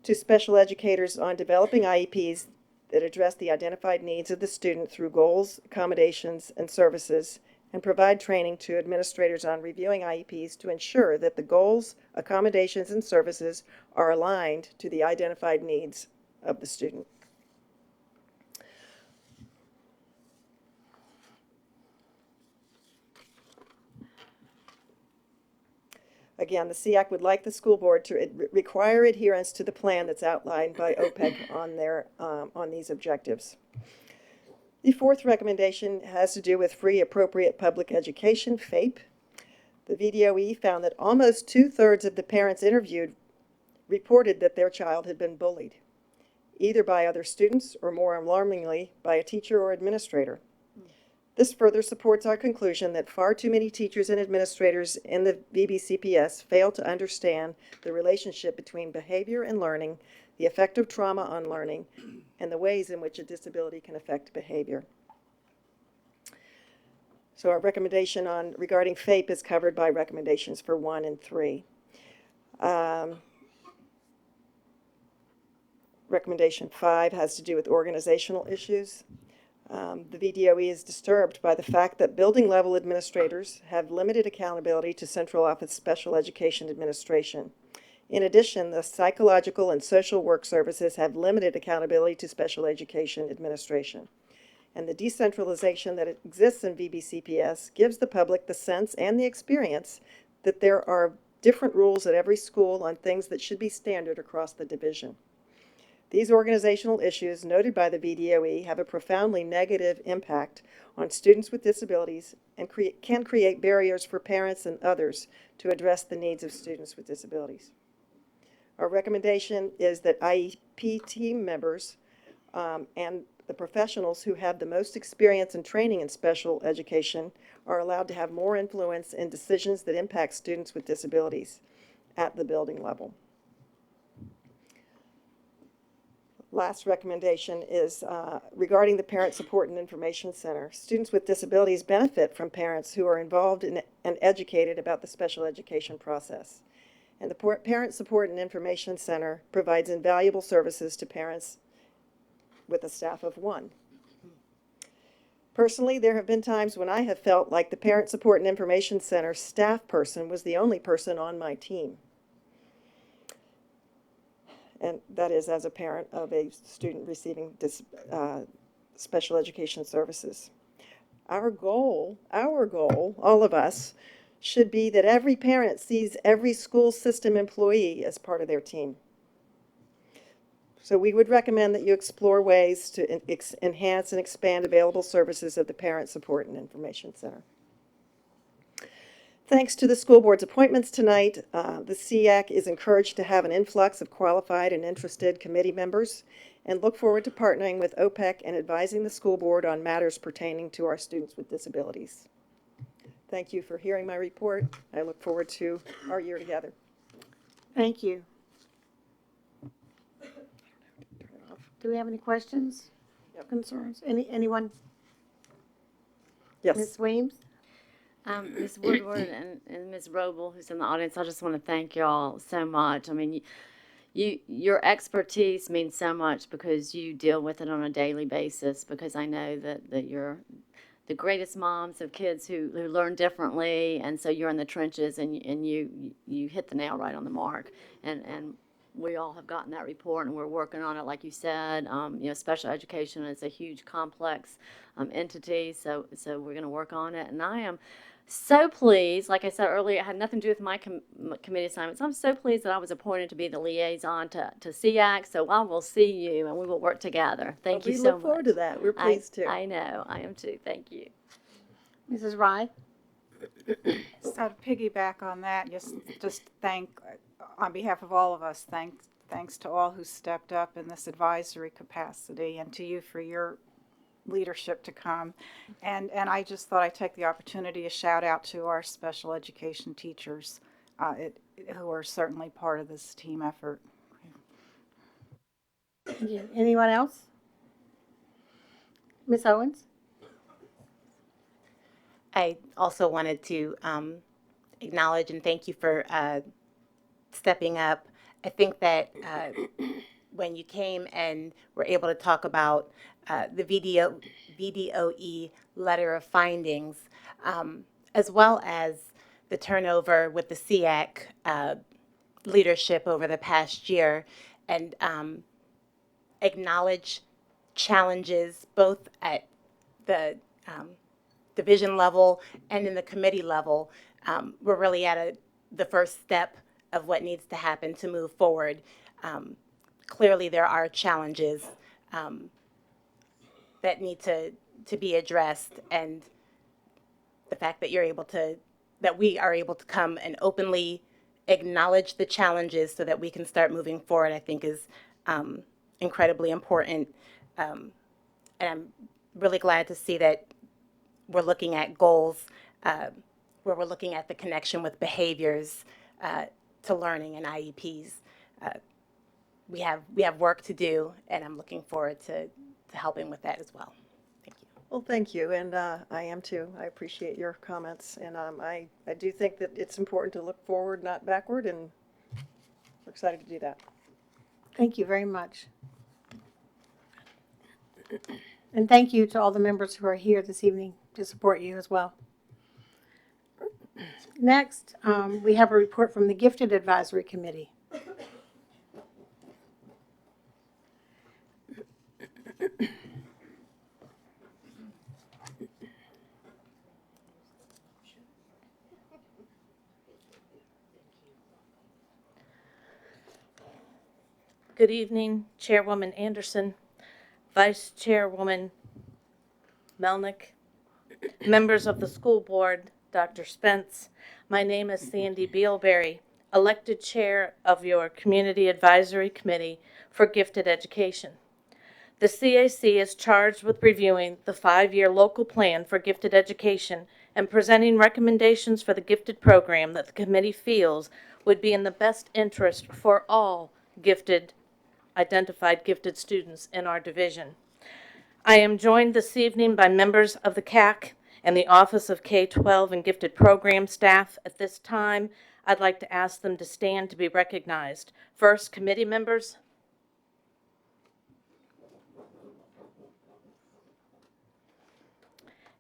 to special educators on developing IEPs that address the identified needs of the student through goals, accommodations, and services, and provide training to administrators on reviewing IEPs to ensure that the goals, accommodations, and services are aligned to the identified needs of the student. Again, the SEAC would like the school board to require adherence to the plan that's outlined by OPEC on these objectives. The fourth recommendation has to do with free appropriate public education, FAPE. The VDOE found that almost 2/3 of the parents interviewed reported that their child had been bullied, either by other students or, more alarmingly, by a teacher or administrator. This further supports our conclusion that far too many teachers and administrators in the VBCPS fail to understand the relationship between behavior and learning, the effect of trauma on learning, and the ways in which a disability can affect behavior. So our recommendation regarding FAPE is covered by recommendations for 1 and 3. Recommendation 5 has to do with organizational issues. The VDOE is disturbed by the fact that building level administrators have limited accountability to Central Office Special Education Administration. In addition, the psychological and social work services have limited accountability to Special Education Administration. And the decentralization that exists in VBCPS gives the public the sense and the experience that there are different rules at every school on things that should be standard across the division. These organizational issues noted by the VDOE have a profoundly negative impact on students with disabilities and can create barriers for parents and others to address the needs of students with disabilities. Our recommendation is that IEP team members and the professionals who have the most experience and training in special education are allowed to have more influence in decisions that impact students with disabilities at the building level. Last recommendation is regarding the Parent Support and Information Center. Students with disabilities benefit from parents who are involved in and educated about the special education process. And the Parent Support and Information Center provides invaluable services to parents with a staff of 1. Personally, there have been times when I have felt like the Parent Support and Information Center staff person was the only person on my team. And that is as a parent of a student receiving special education services. Our goal, all of us, should be that every parent sees every school system employee as part of their team. So we would recommend that you explore ways to enhance and expand available services of the Parent Support and Information Center. Thanks to the school board's appointments tonight, the SEAC is encouraged to have an influx of qualified and interested committee members and look forward to partnering with OPEC and advising the school board on matters pertaining to our students with disabilities. Thank you for hearing my report. I look forward to our year together. Thank you. Do we have any questions, concerns? Anyone? Yes. Ms. Weems? Ms. Woodward and Ms. Roble, who's in the audience, I just want to thank y'all so much. I mean, your expertise means so much because you deal with it on a daily basis, because I know that you're the greatest moms of kids who learn differently, and so you're in the trenches and you hit the nail right on the mark. And we all have gotten that report, and we're working on it, like you said. Special education is a huge, complex entity, so we're going to work on it. And I am so pleased, like I said earlier, it had nothing to do with my committee assignments. I'm so pleased that I was appointed to be the liaison to SEAC, so I will see you, and we will work together. Thank you so much. We look forward to that. We're pleased too. I know. I am too. Thank you. Mrs. Rye? So to piggyback on that, just thank, on behalf of all of us, thanks to all who stepped up in this advisory capacity, and to you for your leadership to come. And I just thought I'd take the opportunity to shout out to our special education teachers who are certainly part of this team effort. Anyone else? Ms. Owens? I also wanted to acknowledge and thank you for stepping up. I think that when you came and were able to talk about the VDOE letter of findings, as well as the turnover with the SEAC leadership over the past year, and acknowledge challenges both at the division level and in the committee level. We're really at the first step of what needs to happen to move forward. Clearly there are challenges that need to be addressed, and the fact that we are able to come and openly acknowledge the challenges so that we can start moving forward, I think is incredibly important. And I'm really glad to see that we're looking at goals where we're looking at the connection with behaviors to learning and IEPs. We have work to do, and I'm looking forward to helping with that as well. Thank you. Well, thank you, and I am too. I appreciate your comments, and I do think that it's important to look forward, not backward, and we're excited to do that. Thank you very much. And thank you to all the members who are here this evening to support you as well. Next, we have a report from the Gifted Advisory Committee. Good evening, Chairwoman Anderson, Vice Chairwoman Melnick, members of the school board, Dr. Spence. My name is Sandy Bealberry, elected chair of your Community Advisory Committee for Gifted Education. The CAC is charged with reviewing the 5-year local plan for gifted education and presenting recommendations for the gifted program that the committee feels would be in the best interest for all identified gifted students in our division. I am joined this evening by members of the CAC and the Office of K-12 and Gifted Program staff. At this time, I'd like to ask them to stand to be recognized. First, committee members.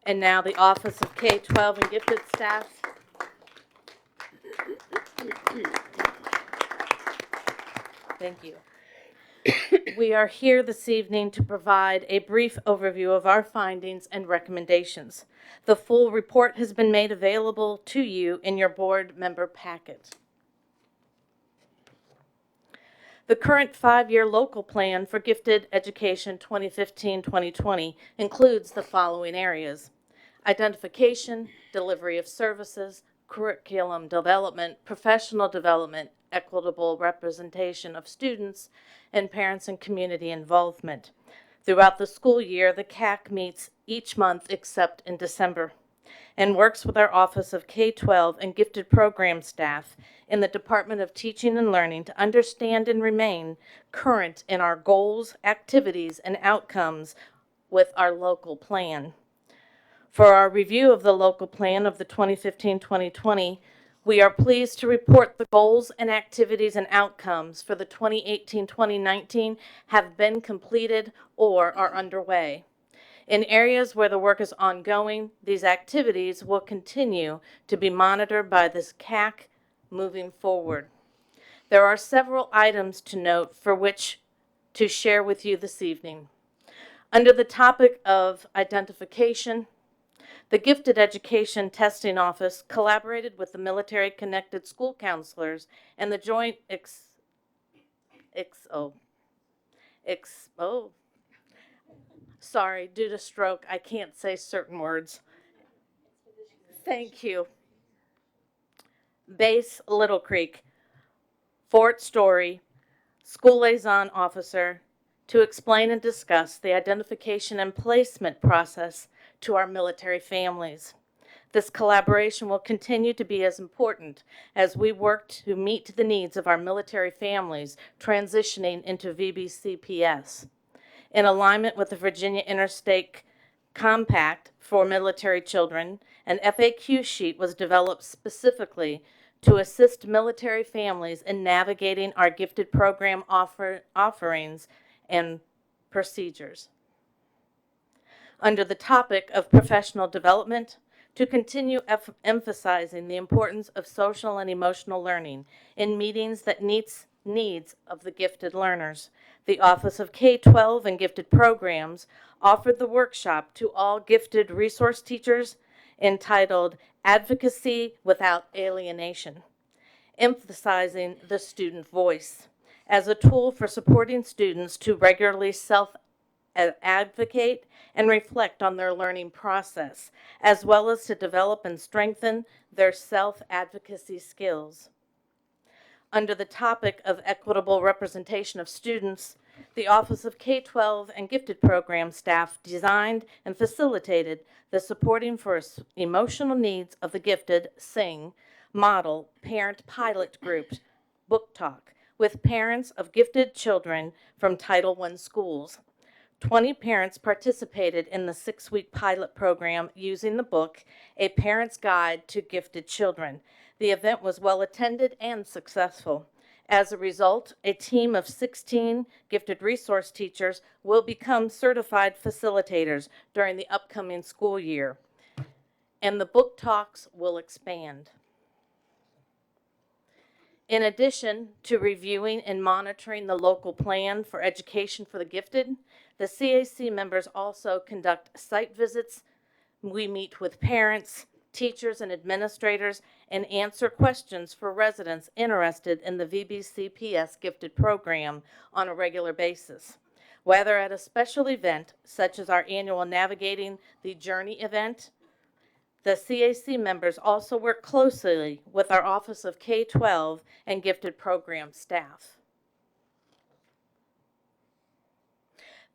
And now the Office of K-12 and Gifted staff. Thank you. We are here this evening to provide a brief overview of our findings and recommendations. The full report has been made available to you in your board member packet. The current 5-year local plan for gifted education 2015-2020 includes the following areas: identification, delivery of services, curriculum development, professional development, equitable representation of students, and parents and community involvement. Throughout the school year, the CAC meets each month except in December and works with our Office of K-12 and Gifted Program staff in the Department of Teaching and Learning to understand and remain current in our goals, activities, and outcomes with our local plan. For our review of the local plan of the 2015-2020, we are pleased to report the goals and activities and outcomes for the 2018-2019 have been completed or are underway. In areas where the work is ongoing, these activities will continue to be monitored by this CAC moving forward. There are several items to note for which to share with you this evening. Under the topic of identification, the Gifted Education Testing Office collaborated with the Military Connected School Counselors and the Joint Sorry, due to stroke, I can't say certain words. Thank you. Base Little Creek, Fort Story, School Liaison Officer, to explain and discuss the identification and placement process to our military families. This collaboration will continue to be as important as we work to meet the needs of our military families transitioning into VBCPS. In alignment with the Virginia Interstate compact for military children. An FAQ sheet was developed specifically to assist military families in navigating our gifted program offerings and procedures. Under the topic of professional development, to continue emphasizing the importance of social and emotional learning in meetings that meets needs of the gifted learners, the Office of K-12 and Gifted Programs offered the workshop to all gifted resource teachers entitled Advocacy Without Alienation, emphasizing the student voice as a tool for supporting students to regularly self-advocate and reflect on their learning process, as well as to develop and strengthen their self-advocacy skills. Under the topic of equitable representation of students, the Office of K-12 and Gifted Program staff designed and facilitated the Supporting for Emotional Needs of the Gifted SING model parent pilot group book talk with parents of gifted children from Title I schools. 20 parents participated in the 6-week pilot program using the book, A Parent's Guide to Gifted Children. The event was well attended and successful. As a result, a team of 16 gifted resource teachers will become certified facilitators during the upcoming school year, and the book talks will expand. In addition to reviewing and monitoring the local plan for education for the gifted, the CAC members also conduct site visits. We meet with parents, teachers, and administrators and answer questions for residents interested in the VBCPS gifted program on a regular basis. Whether at a special event, such as our annual Navigating the Journey event, the CAC members also work closely with our Office of K-12 and Gifted Program staff.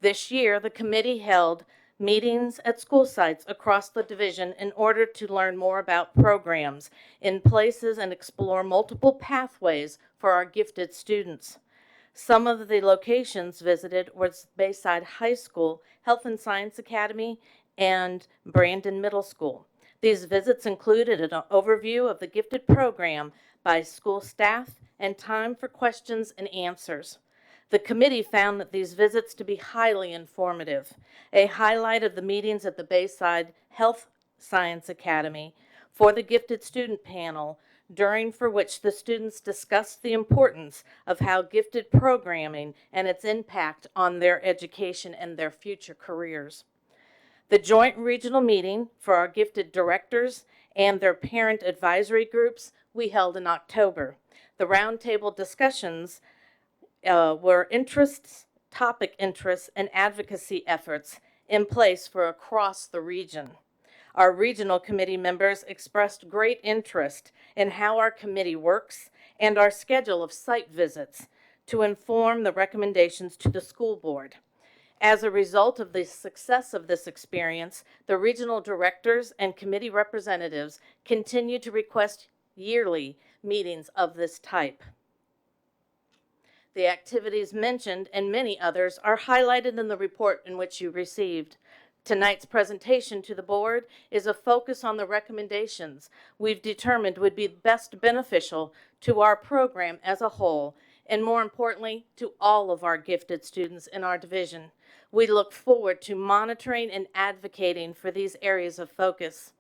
This year, the committee held meetings at school sites across the division in order to learn more about programs in places and explore multiple pathways for our gifted students. Some of the locations visited was Bayside High School, Health and Science Academy, and Brandon Middle School. These visits included an overview of the gifted program by school staff and time for questions and answers. The committee found that these visits to be highly informative. A highlight of the meetings at the Bayside Health Science Academy for the gifted student panel, during for which the students discussed the importance of how gifted programming and its impact on their education and their future careers. The joint regional meeting for our gifted directors and their parent advisory groups we held in October. The roundtable discussions were topic interests, and advocacy efforts in place for across the region. Our regional committee members expressed great interest in how our committee works and our schedule of site visits to inform the recommendations to the school board. As a result of the success of this experience, the regional directors and committee representatives continue to request yearly meetings of this type. The activities mentioned and many others are highlighted in the report in which you received. Tonight's presentation to the board is a focus on the recommendations we've determined would be best beneficial to our program as a whole, and more importantly, to all of our gifted students in our division. We look forward to monitoring and advocating for these areas of focus.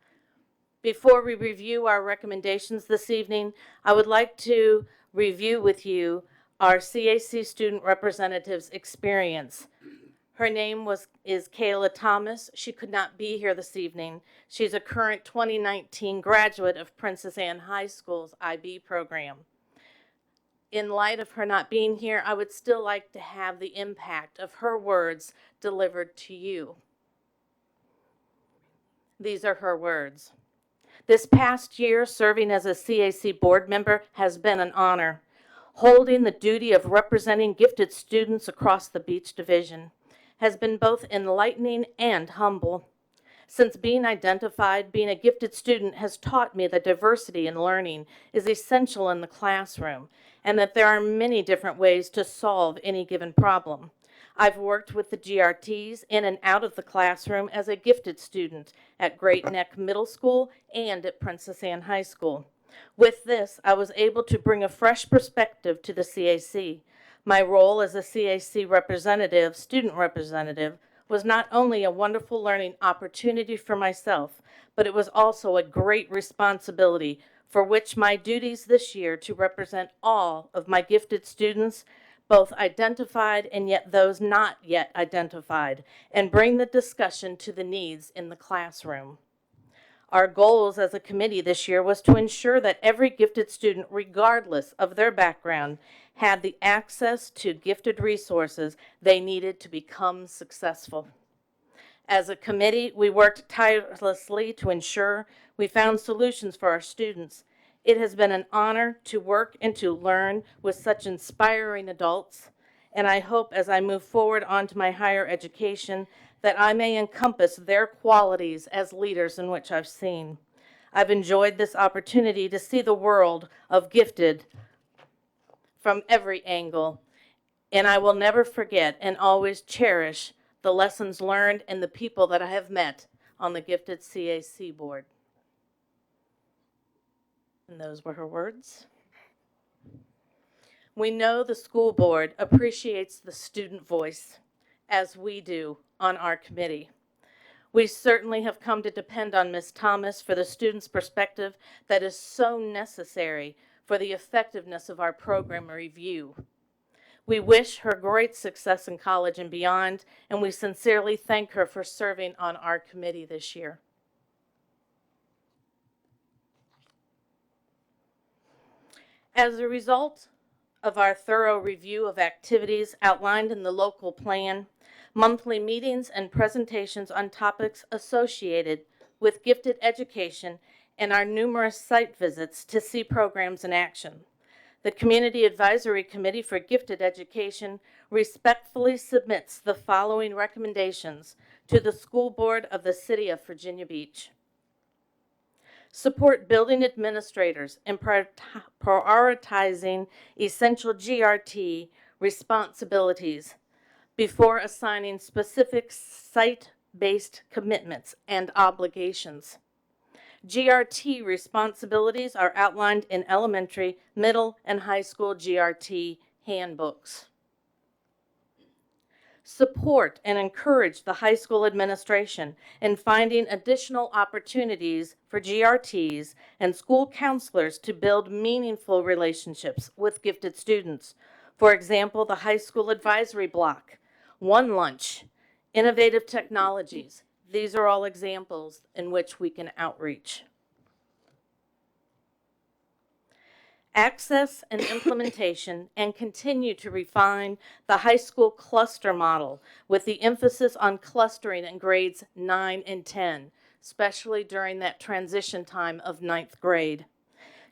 Before we review our recommendations this evening, I would like to review with you our CAC student representative's experience. Her name is Kayla Thomas. She could not be here this evening. She's a current 2019 graduate of Princess Anne High School's IB program. In light of her not being here, I would still like to have the impact of her words delivered to you. These are her words. This past year, serving as a CAC board member has been an honor. Holding the duty of representing gifted students across the Beach Division has been both enlightening and humble. Since being identified, being a gifted student has taught me that diversity in learning is essential in the classroom and that there are many different ways to solve any given problem. I've worked with the GRTs in and out of the classroom as a gifted student at Great Neck Middle School and at Princess Anne High School. With this, I was able to bring a fresh perspective to the CAC. My role as a CAC representative, student representative, was not only a wonderful learning opportunity for myself, but it was also a great responsibility for which my duties this year to represent all of my gifted students, both identified and yet those not yet identified, and bring the discussion to the needs in the classroom. Our goals as a committee this year was to ensure that every gifted student, regardless of their background, had the access to gifted resources they needed to become successful. As a committee, we worked tirelessly to ensure we found solutions for our students. It has been an honor to work and to learn with such inspiring adults, and I hope as I move forward onto my higher education that I may encompass their qualities as leaders in which I've seen. I've enjoyed this opportunity to see the world of gifted from every angle, and I will never forget and always cherish the lessons learned and the people that I have met on the Gifted CAC board. And those were her words. We know the school board appreciates the student voice, as we do on our committee. We certainly have come to depend on Ms. Thomas for the student's perspective that is so necessary for the effectiveness of our program review. We wish her great success in college and beyond, and we sincerely thank her for serving on our committee this year. As a result of our thorough review of activities outlined in the local plan, monthly meetings and presentations on topics associated with gifted education, and our numerous site visits to see programs in action, the Community Advisory Committee for Gifted Education respectfully submits the following recommendations to the School Board of the City of Virginia Beach. Support building administrators in prioritizing essential GRT responsibilities before assigning specific site-based commitments and obligations. GRT responsibilities are outlined in elementary, middle, and high school GRT handbooks. Support and encourage the high school administration in finding additional opportunities for GRTs and school counselors to build meaningful relationships with gifted students. For example, the high school advisory block, One Lunch, innovative technologies. These are all examples in which we can outreach. Access and implementation and continue to refine the high school cluster model with the emphasis on clustering in grades 9 and 10, especially during that transition time of 9th grade.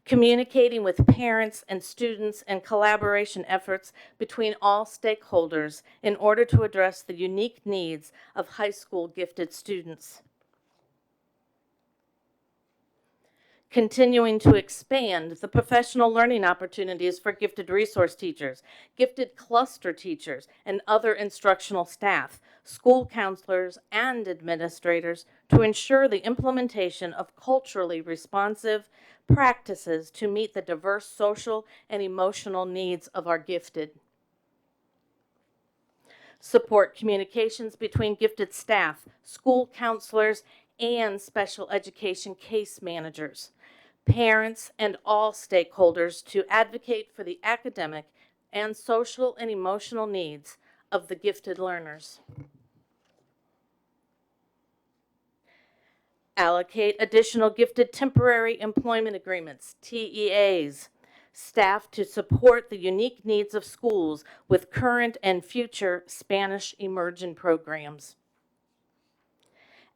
Communicating with parents and students and collaboration efforts between all stakeholders in order to address the unique needs of high school gifted students. Continuing to expand the professional learning opportunities for gifted resource teachers, gifted cluster teachers, and other instructional staff, school counselors, and administrators to ensure the implementation of culturally responsive practices to meet the diverse social and emotional needs of our gifted. Support communications between gifted staff, school counselors, and special education case managers, parents, and all stakeholders to advocate for the academic and social and emotional needs of the gifted learners. Allocate additional gifted temporary employment agreements, TEAs, staff to support the unique needs of schools with current and future Spanish immersion programs.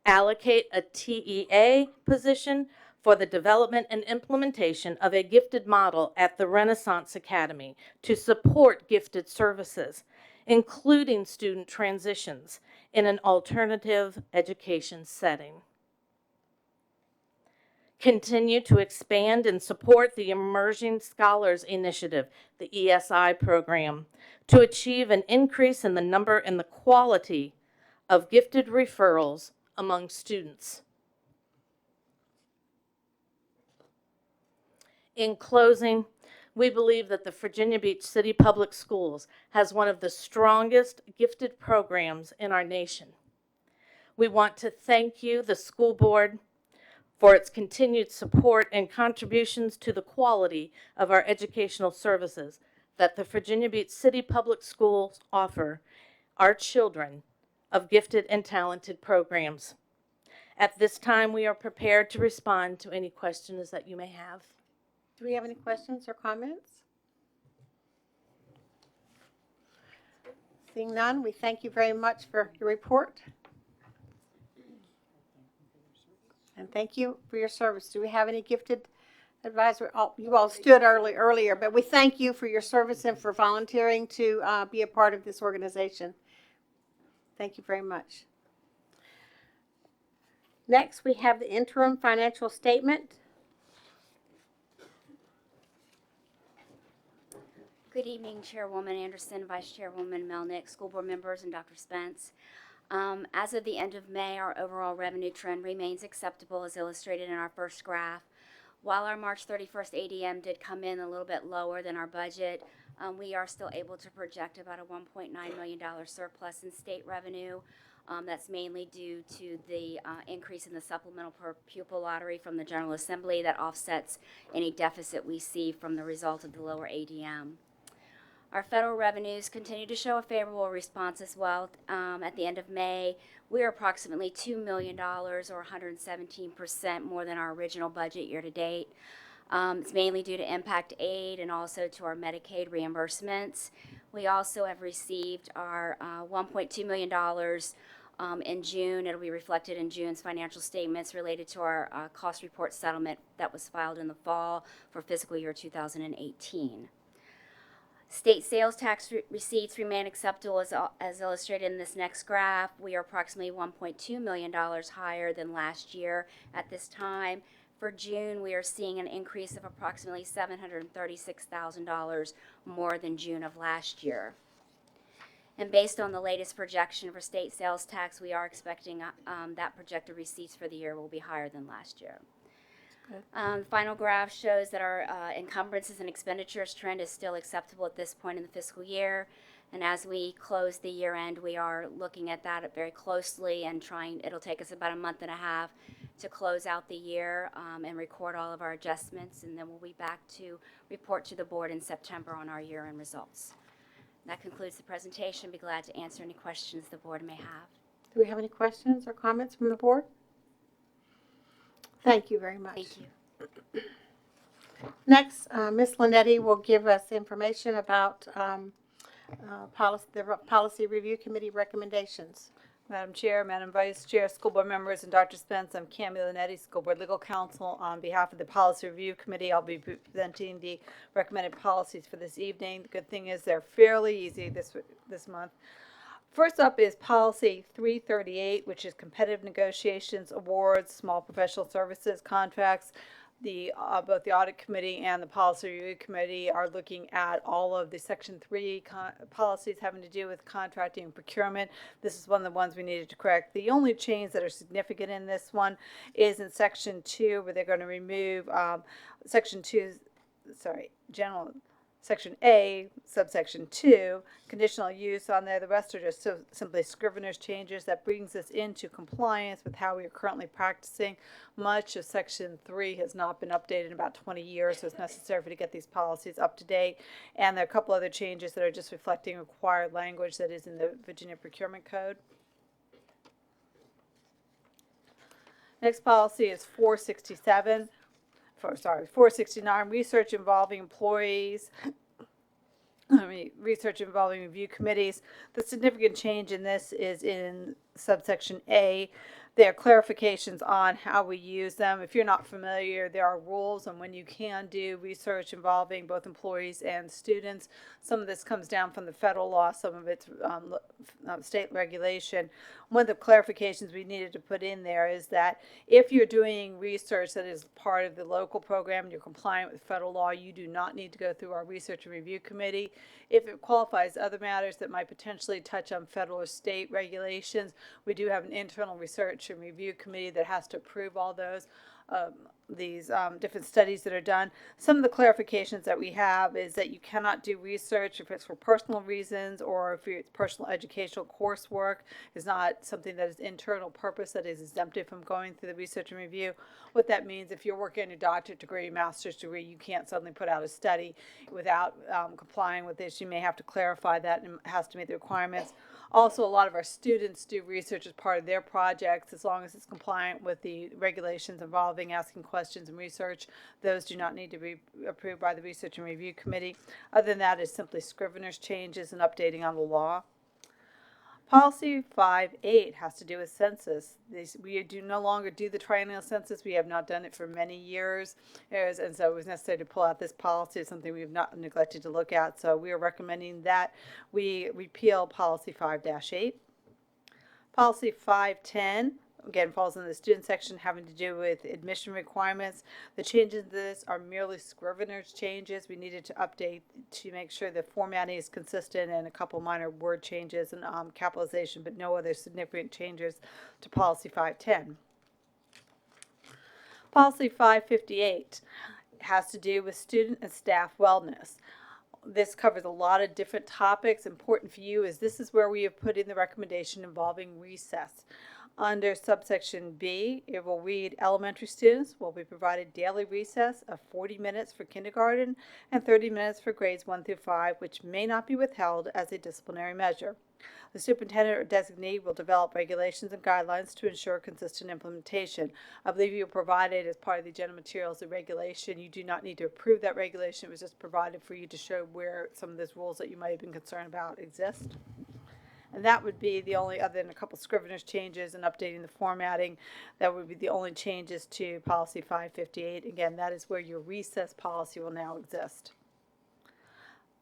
Allocate a TEA position for the development and implementation of a gifted model at the Renaissance Academy to support gifted services, including student transitions in an alternative education setting. Continue to expand and support the Emerging Scholars Initiative, the ESI program, to achieve an increase in the number and the quality of gifted referrals among students. In closing, we believe that the Virginia Beach City Public Schools has one of the strongest gifted programs in our nation. We want to thank you, the school board, for its continued support and contributions to the quality of our educational services that the Virginia Beach City Public Schools offer our children of gifted and talented programs. At this time, we are prepared to respond to any questions that you may have. Do we have any questions or comments? Seeing none, we thank you very much for your report. And thank you for your service. Do we have any gifted advisor? Oh, you all stood earlier, but we thank you for your service and for volunteering to be a part of this organization. Thank you very much. Next, we have the interim financial statement. Good evening, Chairwoman Anderson, Vice Chairwoman Melnick, school board members, and Dr. Spence. As of the end of May, our overall revenue trend remains acceptable as illustrated in our first graph. While our March 31st ADM did come in a little bit lower than our budget, we are still able to project about a $1.9 million surplus in state revenue. That's mainly due to the increase in the supplemental per pupil lottery from the General Assembly that offsets any deficit we see from the result of the lower ADM. Our federal revenues continue to show a favorable response as well. At the end of May, we are approximately $2 million or 117% more than our original budget year to date. It's mainly due to impact aid and also to our Medicaid reimbursements. We also have received our $1.2 million in June. It'll be reflected in June's financial statements related to our cost report settlement that was filed in the fall for fiscal year 2018. State sales tax receipts remain acceptable as illustrated in this next graph. We are approximately $1.2 million higher than last year at this time. For June, we are seeing an increase of approximately $736,000 more than June of last year. And based on the latest projection for state sales tax, we are expecting that projected receipts for the year will be higher than last year. The final graph shows that our encumbrances and expenditures trend is still acceptable at this point in the fiscal year. And as we close the year end, we are looking at that very closely and it'll take us about a month and a half to close out the year and record all of our adjustments. And then we'll be back to report to the board in September on our year end results. That concludes the presentation. Be glad to answer any questions the board may have. Do we have any questions or comments from the board? Thank you very much. Thank you. Next, Ms. Linetti will give us information about the Policy Review Committee recommendations. Madam Chair, Madam Vice Chair, school board members, and Dr. Spence, I'm Cami Linetti, school board legal counsel. On behalf of the Policy Review Committee, I'll be presenting the recommended policies for this evening. The good thing is they're fairly easy this month. First up is Policy 338, which is competitive negotiations, awards, small professional services contracts. Both the Audit Committee and the Policy Review Committee are looking at all of the Section 3 policies having to do with contracting and procurement. This is one of the ones we needed to correct. The only change that are significant in this one is in Section 2, where they're going to remove Section A, subsection 2, conditional use on there. The rest are just simply scrivener's changes. That brings us into compliance with how we are currently practicing. Much of Section 3 has not been updated in about 20 years, so it's necessary to get these policies up to date. And there are a couple other changes that are just reflecting required language that is in the Virginia Procurement Code. Next policy is 469, research involving employees. Research involving review committees. The significant change in this is in subsection A. there are clarifications on how we use them. If you're not familiar, there are rules on when you can do research involving both employees and students. Some of this comes down from the federal law, some of it's state regulation. One of the clarifications we needed to put in there is that if you're doing research that is part of the local program and you're compliant with federal law, you do not need to go through our research and review committee. If it qualifies other matters that might potentially touch on federal or state regulations, we do have an internal research and review committee that has to approve all those these different studies that are done. Some of the clarifications that we have is that you cannot do research if it's for personal reasons or if it's personal educational coursework is not something that is internal purpose that is exempted from going through the research and review. What that means, if you're working on your doctorate degree, master's degree, you can't suddenly put out a study without complying with this. You may have to clarify that and it has to meet the requirements. Also, a lot of our students do research as part of their projects as long as it's compliant with the regulations involving asking questions and research. Those do not need to be approved by the Research and Review Committee. Other than that, it's simply scrivener's changes and updating on the law. Policy 5.8 has to do with census. We do no longer do the triennial census. We have not done it for many years. And so it was necessary to pull out this policy. It's something we have not neglected to look at. So we are recommending that we repeal Policy 5-8. Policy 5.10, again, falls in the student section having to do with admission requirements. The changes to this are merely scrivener's changes. We needed to update to make sure the formatting is consistent and a couple minor word changes and capitalization, but no other significant changes to Policy 5.10. Policy 5.58 has to do with student and staff wellness. This covers a lot of different topics. Important for you is this is where we have put in the recommendation involving recess. Under subsection B, it will read elementary students will be provided daily recess of 40 minutes for kindergarten and 30 minutes for grades 1 through 5, which may not be withheld as a disciplinary measure. The superintendent or designee will develop regulations and guidelines to ensure consistent implementation. I believe you provided as part of the agenda materials the regulation. You do not need to approve that regulation. It was just provided for you to show where some of those rules that you might have been concerned about exist. And that would be the only, other than a couple scrivener's changes and updating the formatting, that would be the only changes to Policy 5.58. Again, that is where your recess policy will now exist.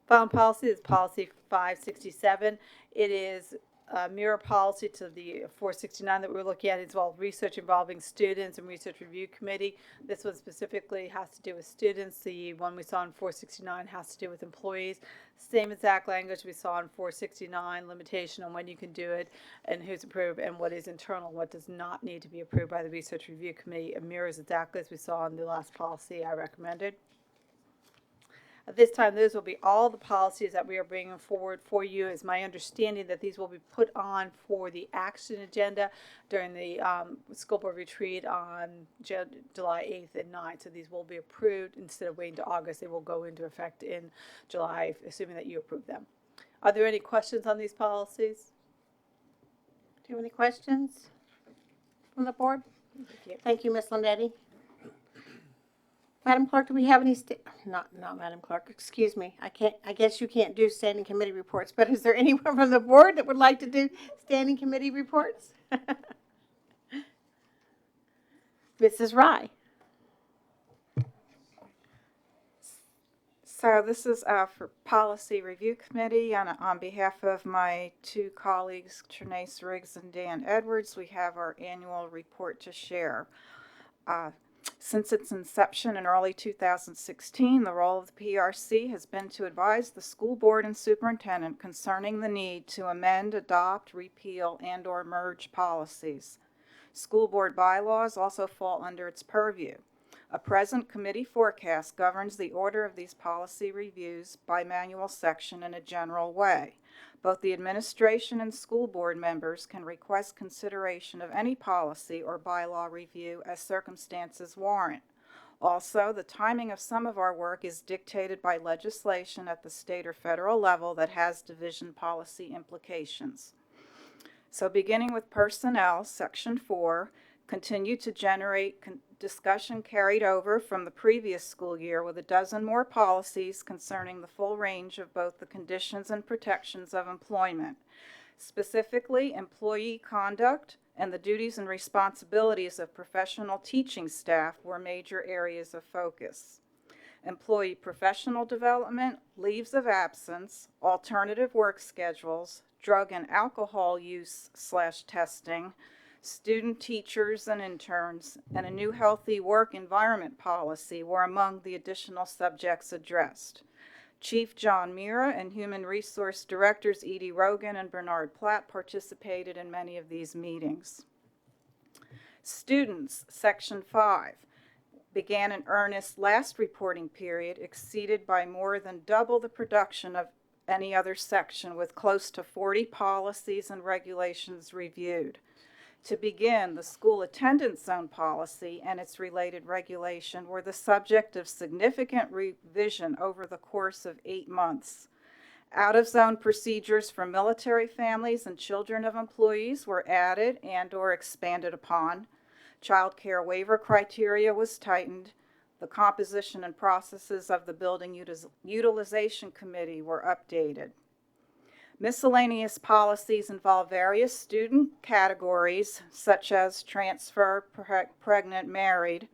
Final policy is Policy 5.67. It is a mirror policy to the 469 that we're looking at. It's all research involving students and research review committee. This one specifically has to do with students. The one we saw in 469 has to do with employees. Same exact language we saw in 469, limitation on when you can do it and who's approved and what is internal, what does not need to be approved by the research review committee. It mirrors exactly as we saw in the last policy I recommended. At this time, those will be all the policies that we are bringing forward for you. It's my understanding that these will be put on for the action agenda during the school board retreat on July 8th and 9th. So these will be approved instead of waiting to August. They will go into effect in July, assuming that you approve them. Are there any questions on these policies? Do you have any questions from the board? Thank you, Ms. Landetti. Madam Clerk, do we have any, not Madam Clerk, excuse me. I guess you can't do standing committee reports, but is there anyone from the board that would like to do standing committee reports? Mrs. Rye. So this is for Policy Review Committee. On behalf of my two colleagues, Trinace Riggs and Dan Edwards, we have our annual report to share. Since its inception in early 2016, the role of the PRC has been to advise the school board and superintendent concerning the need to amend, adopt, repeal, and/or merge policies. School board bylaws also fall under its purview. A present committee forecast governs the order of these policy reviews by manual section in a general way. Both the administration and school board members can request consideration of any policy or bylaw review as circumstances warrant. Also, the timing of some of our work is dictated by legislation at the state or federal level that has division policy implications. So beginning with personnel, Section 4, continue to generate discussion carried over from the previous school year with a dozen more policies concerning the full range of both the conditions and protections of employment. Specifically, employee conduct, and the duties and responsibilities of professional teaching staff were major areas of focus. Employee professional development, leaves of absence, alternative work schedules, drug and alcohol use/testing, student teachers and interns, and a new healthy work environment policy were among the additional subjects addressed. Chief John Mira and Human Resource Directors Edie Rogan and Bernard Platt participated in many of these meetings. Students, Section 5, began in earnest last reporting period, exceeded by more than double the production of any other section, with close to 40 policies and regulations reviewed. To begin, the school attendance zone policy and its related regulation were the subject of significant revision over the course of 8 months. Out-of-zone procedures for military families and children of employees were added and/or expanded upon. Child care waiver criteria was tightened. The composition and processes of the Building Utilization Committee were updated. Miscellaneous policies involve various student categories, such as transfer, pregnant, married,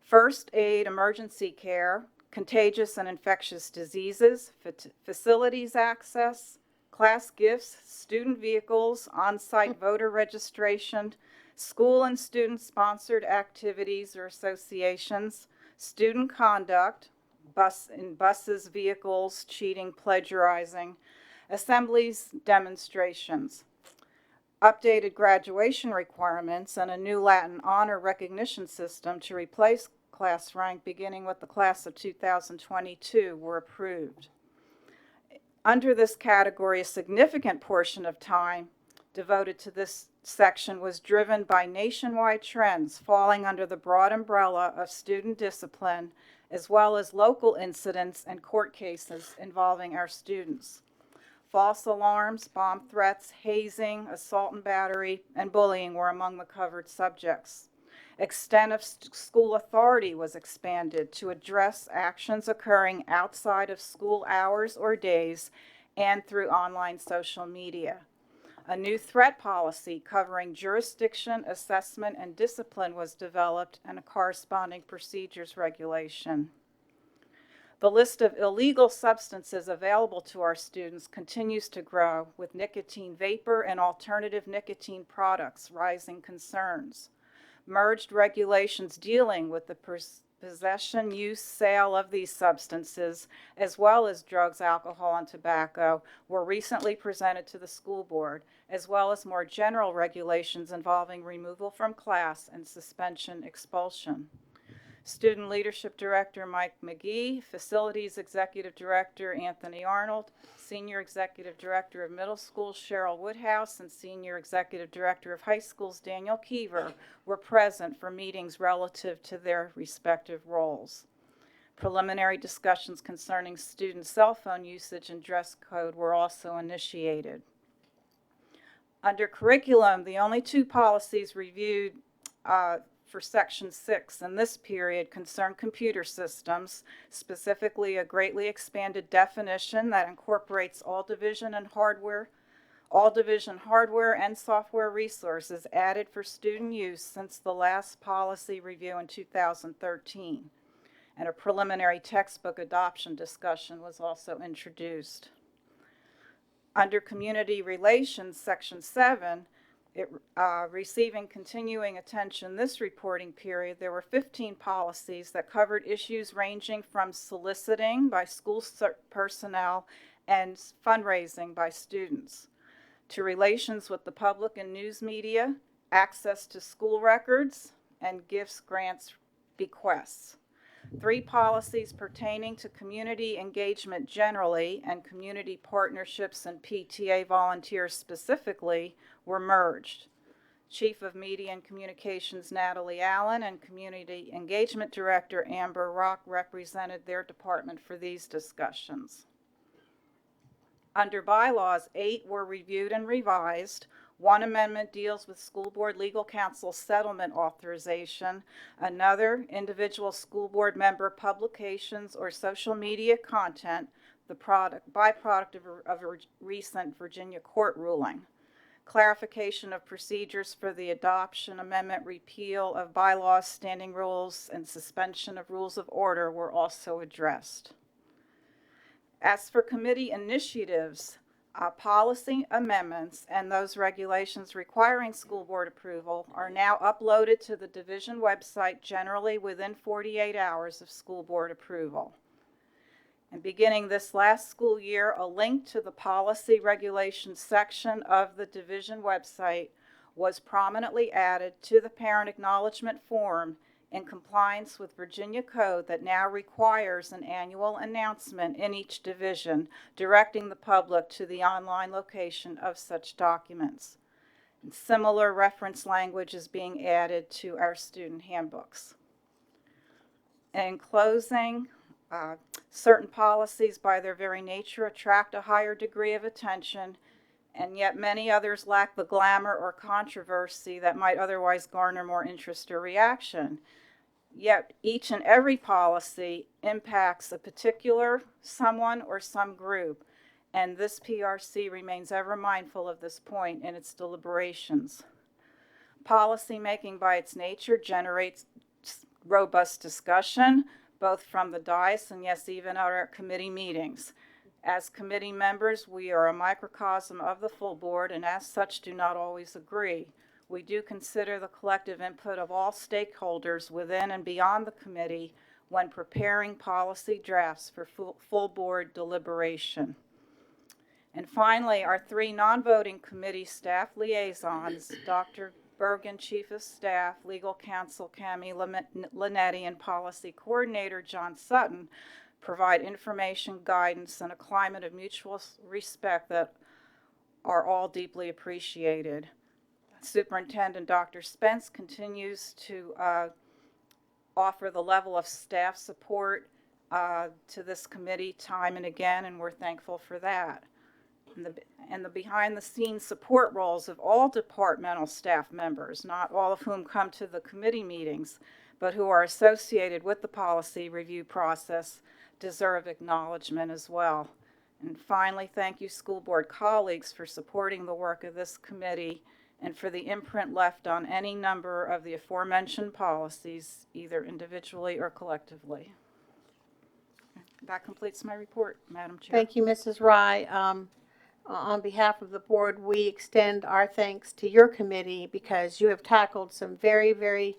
first aid, emergency care, contagious and infectious diseases, facilities access, class gifts, student vehicles, on-site voter registration, school and student-sponsored activities or associations, student conduct, buses, vehicles, cheating, plagiarizing, assemblies, demonstrations, updated graduation requirements, and a new Latin honor recognition system to replace class rank beginning with the class of 2022 were approved. Under this category, a significant portion of time devoted to this section was driven by nationwide trends falling under the broad umbrella of student discipline, as well as local incidents and court cases involving our students. False alarms, bomb threats, hazing, assault and battery, and bullying were among the covered subjects. Extent of school authority was expanded to address actions occurring outside of school hours or days and through online social media. A new threat policy covering jurisdiction, assessment, and discipline was developed, and a corresponding procedures regulation. The list of illegal substances available to our students continues to grow, with nicotine vapor and alternative nicotine products rising concerns. Merged regulations dealing with the possession, use, sale of these substances, as well as drugs, alcohol, and tobacco, were recently presented to the school board, as well as more general regulations involving removal from class and suspension, expulsion. Student Leadership Director Mike McGee, Facilities Executive Director Anthony Arnold, Senior Executive Director of Middle Schools Cheryl Woodhouse, and Senior Executive Director of High Schools Daniel Keever were present for meetings relative to their respective roles. Preliminary discussions concerning student cell phone usage and dress code were also initiated. Under curriculum, the only 2 policies reviewed for Section 6 in this period concern computer systems, specifically a greatly expanded definition that incorporates all division hardware and software resources added for student use since the last policy review in 2013. And a preliminary textbook adoption discussion was also introduced. Under community relations, Section 7, receiving continuing attention this reporting period, there were 15 policies that covered issues ranging from soliciting by school personnel and fundraising by students, to relations with the public and news media, access to school records, and gifts, grants, bequests. 3 policies pertaining to community engagement generally and community partnerships and PTA volunteers specifically were merged. Chief of Media and Communications Natalie Allen and Community Engagement Director Amber Rock represented their department for these discussions. Under bylaws, 8 were reviewed and revised. 1 amendment deals with school board legal counsel settlement authorization. Another, individual school board member publications or social media content, the byproduct of a recent Virginia court ruling. clarification of procedures for the adoption, amendment, repeal of bylaws, standing rules, and suspension of rules of order were also addressed. As for committee initiatives, policy amendments and those regulations requiring school board approval are now uploaded to the division website generally within 48 hours of school board approval. And beginning this last school year, a link to the policy regulations section of the division website was prominently added to the parent acknowledgement form in compliance with Virginia code that now requires an annual announcement in each division directing the public to the online location of such documents. And similar reference language is being added to our student handbooks. In closing, certain policies by their very nature attract a higher degree of attention, and yet many others lack the glamour or controversy that might otherwise garner more interest or reaction. Yet each and every policy impacts a particular someone or some group, and this PRC remains ever mindful of this point in its deliberations. Policy making by its nature generates robust discussion, both from the dais and yes, even at our committee meetings. As committee members, we are a microcosm of the full board and as such do not always agree. We do consider the collective input of all stakeholders within and beyond the committee when preparing policy drafts for full board deliberation. And finally, our 3 non-voting committee staff liaisons, Dr. Bergen, Chief of Staff, Legal Counsel Cami Linetti, and Policy Coordinator John Sutton provide information, guidance, and a climate of mutual respect that are all deeply appreciated. Superintendent Dr. Spence continues to offer the level of staff support to this committee time and again, and we're thankful for that. And the behind-the-scenes support roles of all departmental staff members, not all of whom come to the committee meetings, but who are associated with the policy review process, deserve acknowledgement as well. And finally, thank you, school board colleagues, for supporting the work of this committee and for the imprint left on any number of the aforementioned policies, either individually or collectively. That completes my report, Madam Chair. Thank you, Mrs. Rye. On behalf of the board, we extend our thanks to your committee because you have tackled some very, very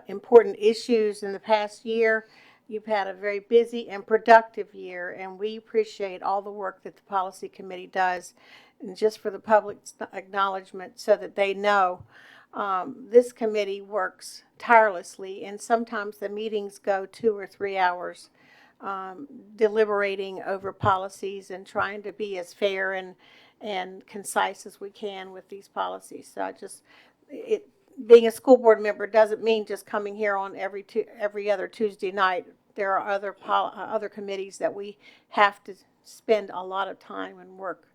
important issues in the past year. You've had a very busy and productive year, and we appreciate all the work that the policy committee does. And just for the public's acknowledgement so that they know, this committee works tirelessly, and sometimes the meetings go 2 or 3 hours. Deliberating over policies and trying to be as fair and concise as we can with these policies. So being a school board member doesn't mean just coming here on every other Tuesday night. There are other committees that we have to spend a lot of time and work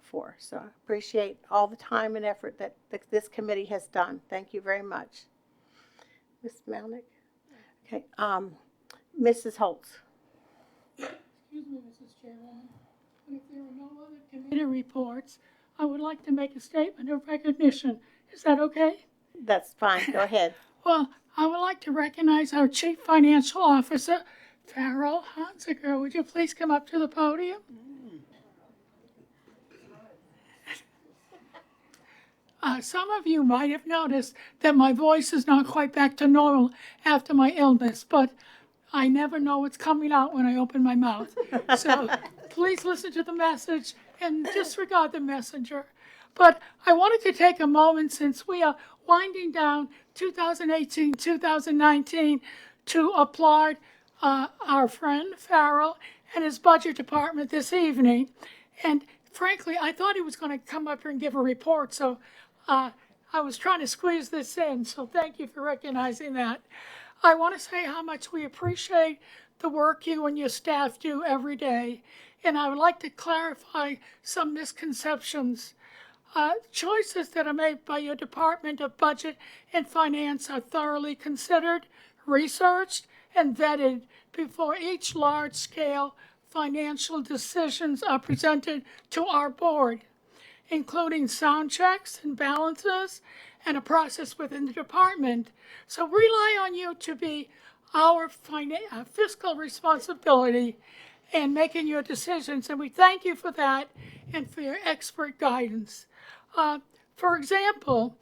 for. So I appreciate all the time and effort that this committee has done. Thank you very much. Ms. Melnick? Okay. Mrs. Holtz. Excuse me, Mrs. Chairwoman. If there are no other committee reports, I would like to make a statement of recognition. Is that okay? That's fine. Go ahead. Well, I would like to recognize our Chief Financial Officer, Farrell Hansiger. Would you please come up to the podium? Some of you might have noticed that my voice is not quite back to normal after my illness, but I never know what's coming out when I open my mouth. So please listen to the message and disregard the messenger. But I wanted to take a moment, since we are winding down 2018-2019, to applaud our friend Farrell and his budget department this evening. And frankly, I thought he was going to come up here and give a report, so I was trying to squeeze this in, so thank you for recognizing that. I want to say how much we appreciate the work you and your staff do every day, and I would like to clarify some misconceptions. Choices that are made by your Department of Budget and Finance are thoroughly considered, researched, and vetted before each large-scale financial decisions are presented to our board. including sound checks and balances and a process within the department. So we rely on you to be our fiscal responsibility in making your decisions, and we thank you for that and for your expert guidance. For example,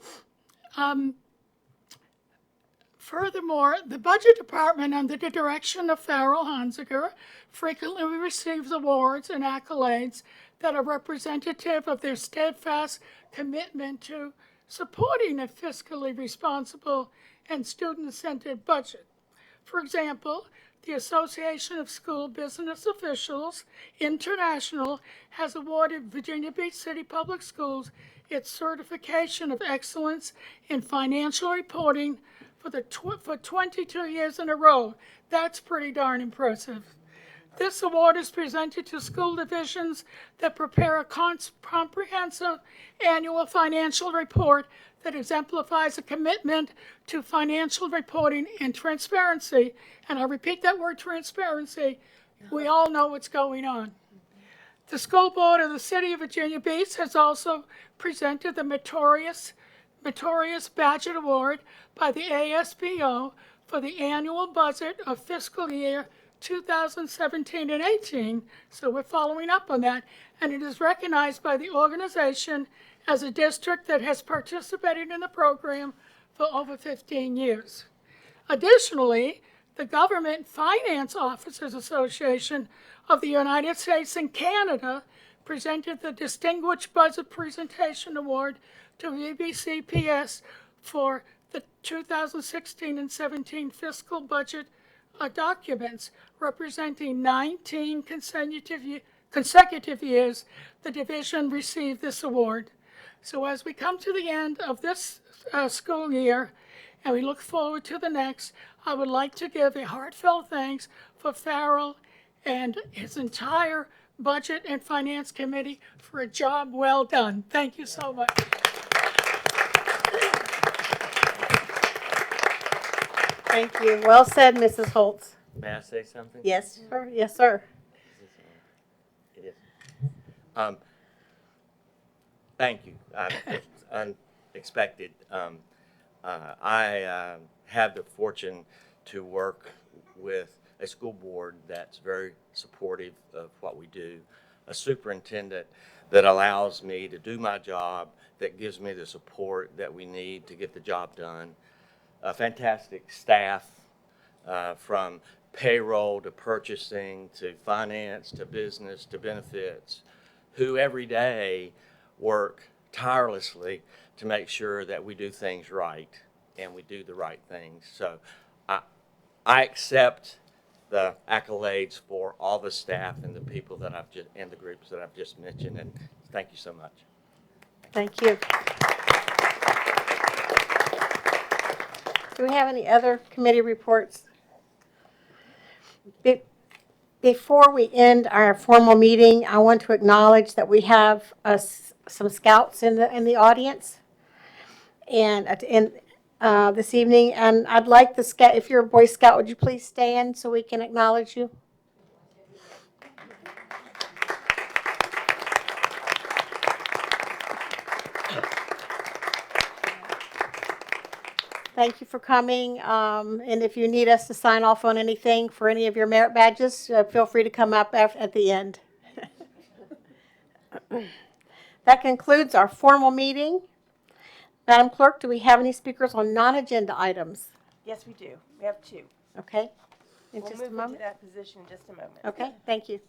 furthermore, the budget department, under the direction of Farrell Hansiger, frequently receives awards and accolades that are representative of their steadfast commitment to supporting a fiscally responsible and student-centered budget. For example, the Association of School Business Officials International has awarded Virginia Beach City Public Schools its certification of excellence in financial reporting for 22 years in a row. That's pretty darn impressive. This award is presented to school divisions that prepare a comprehensive annual financial report that exemplifies a commitment to financial reporting and transparency. And I repeat that word, transparency. We all know what's going on. The school board of the City of Virginia Beach has also presented the Meritorious Badger Award by the ASBO for the annual budget of fiscal year 2017 and 18, so we're following up on that, and it is recognized by the organization as a district that has participated in the program for over 15 years. Additionally, the Government Finance Officers Association of the United States and Canada presented the Distinguished Budget Presentation Award to VBCPS for the 2016 and 17 fiscal budget documents. Representing 19 consecutive years, the division received this award. So as we come to the end of this school year, and we look forward to the next, I would like to give a heartfelt thanks for Farrell and his entire Budget and Finance Committee for a job well done. Thank you so much. Thank you. Well said, Mrs. Holtz. May I say something? Yes, sir. Yes, sir. It is. Thank you. It's unexpected. I have the fortune to work with a school board that's very supportive of what we do, a superintendent that allows me to do my job, that gives me the support that we need to get the job done, a fantastic staff from payroll to purchasing to finance to business to benefits, who every day work tirelessly to make sure that we do things right and we do the right things. So I accept the accolades for all the staff and the people that I've just, and the groups that I've just mentioned, and thank you so much. Thank you. Do we have any other committee reports? Before we end our formal meeting, I want to acknowledge that we have some scouts in the audience and this evening, and I'd like the scout, if you're a Boy Scout, would you please stand so we can acknowledge you? Thank you for coming, and if you need us to sign off on anything for any of your merit badges, feel free to come up at the end. That concludes our formal meeting. Madam Clerk, do we have any speakers on non-agenda items? Yes, we do. We have two. Okay. In We'll just a move moment. into that position in just a moment. Okay, thank you.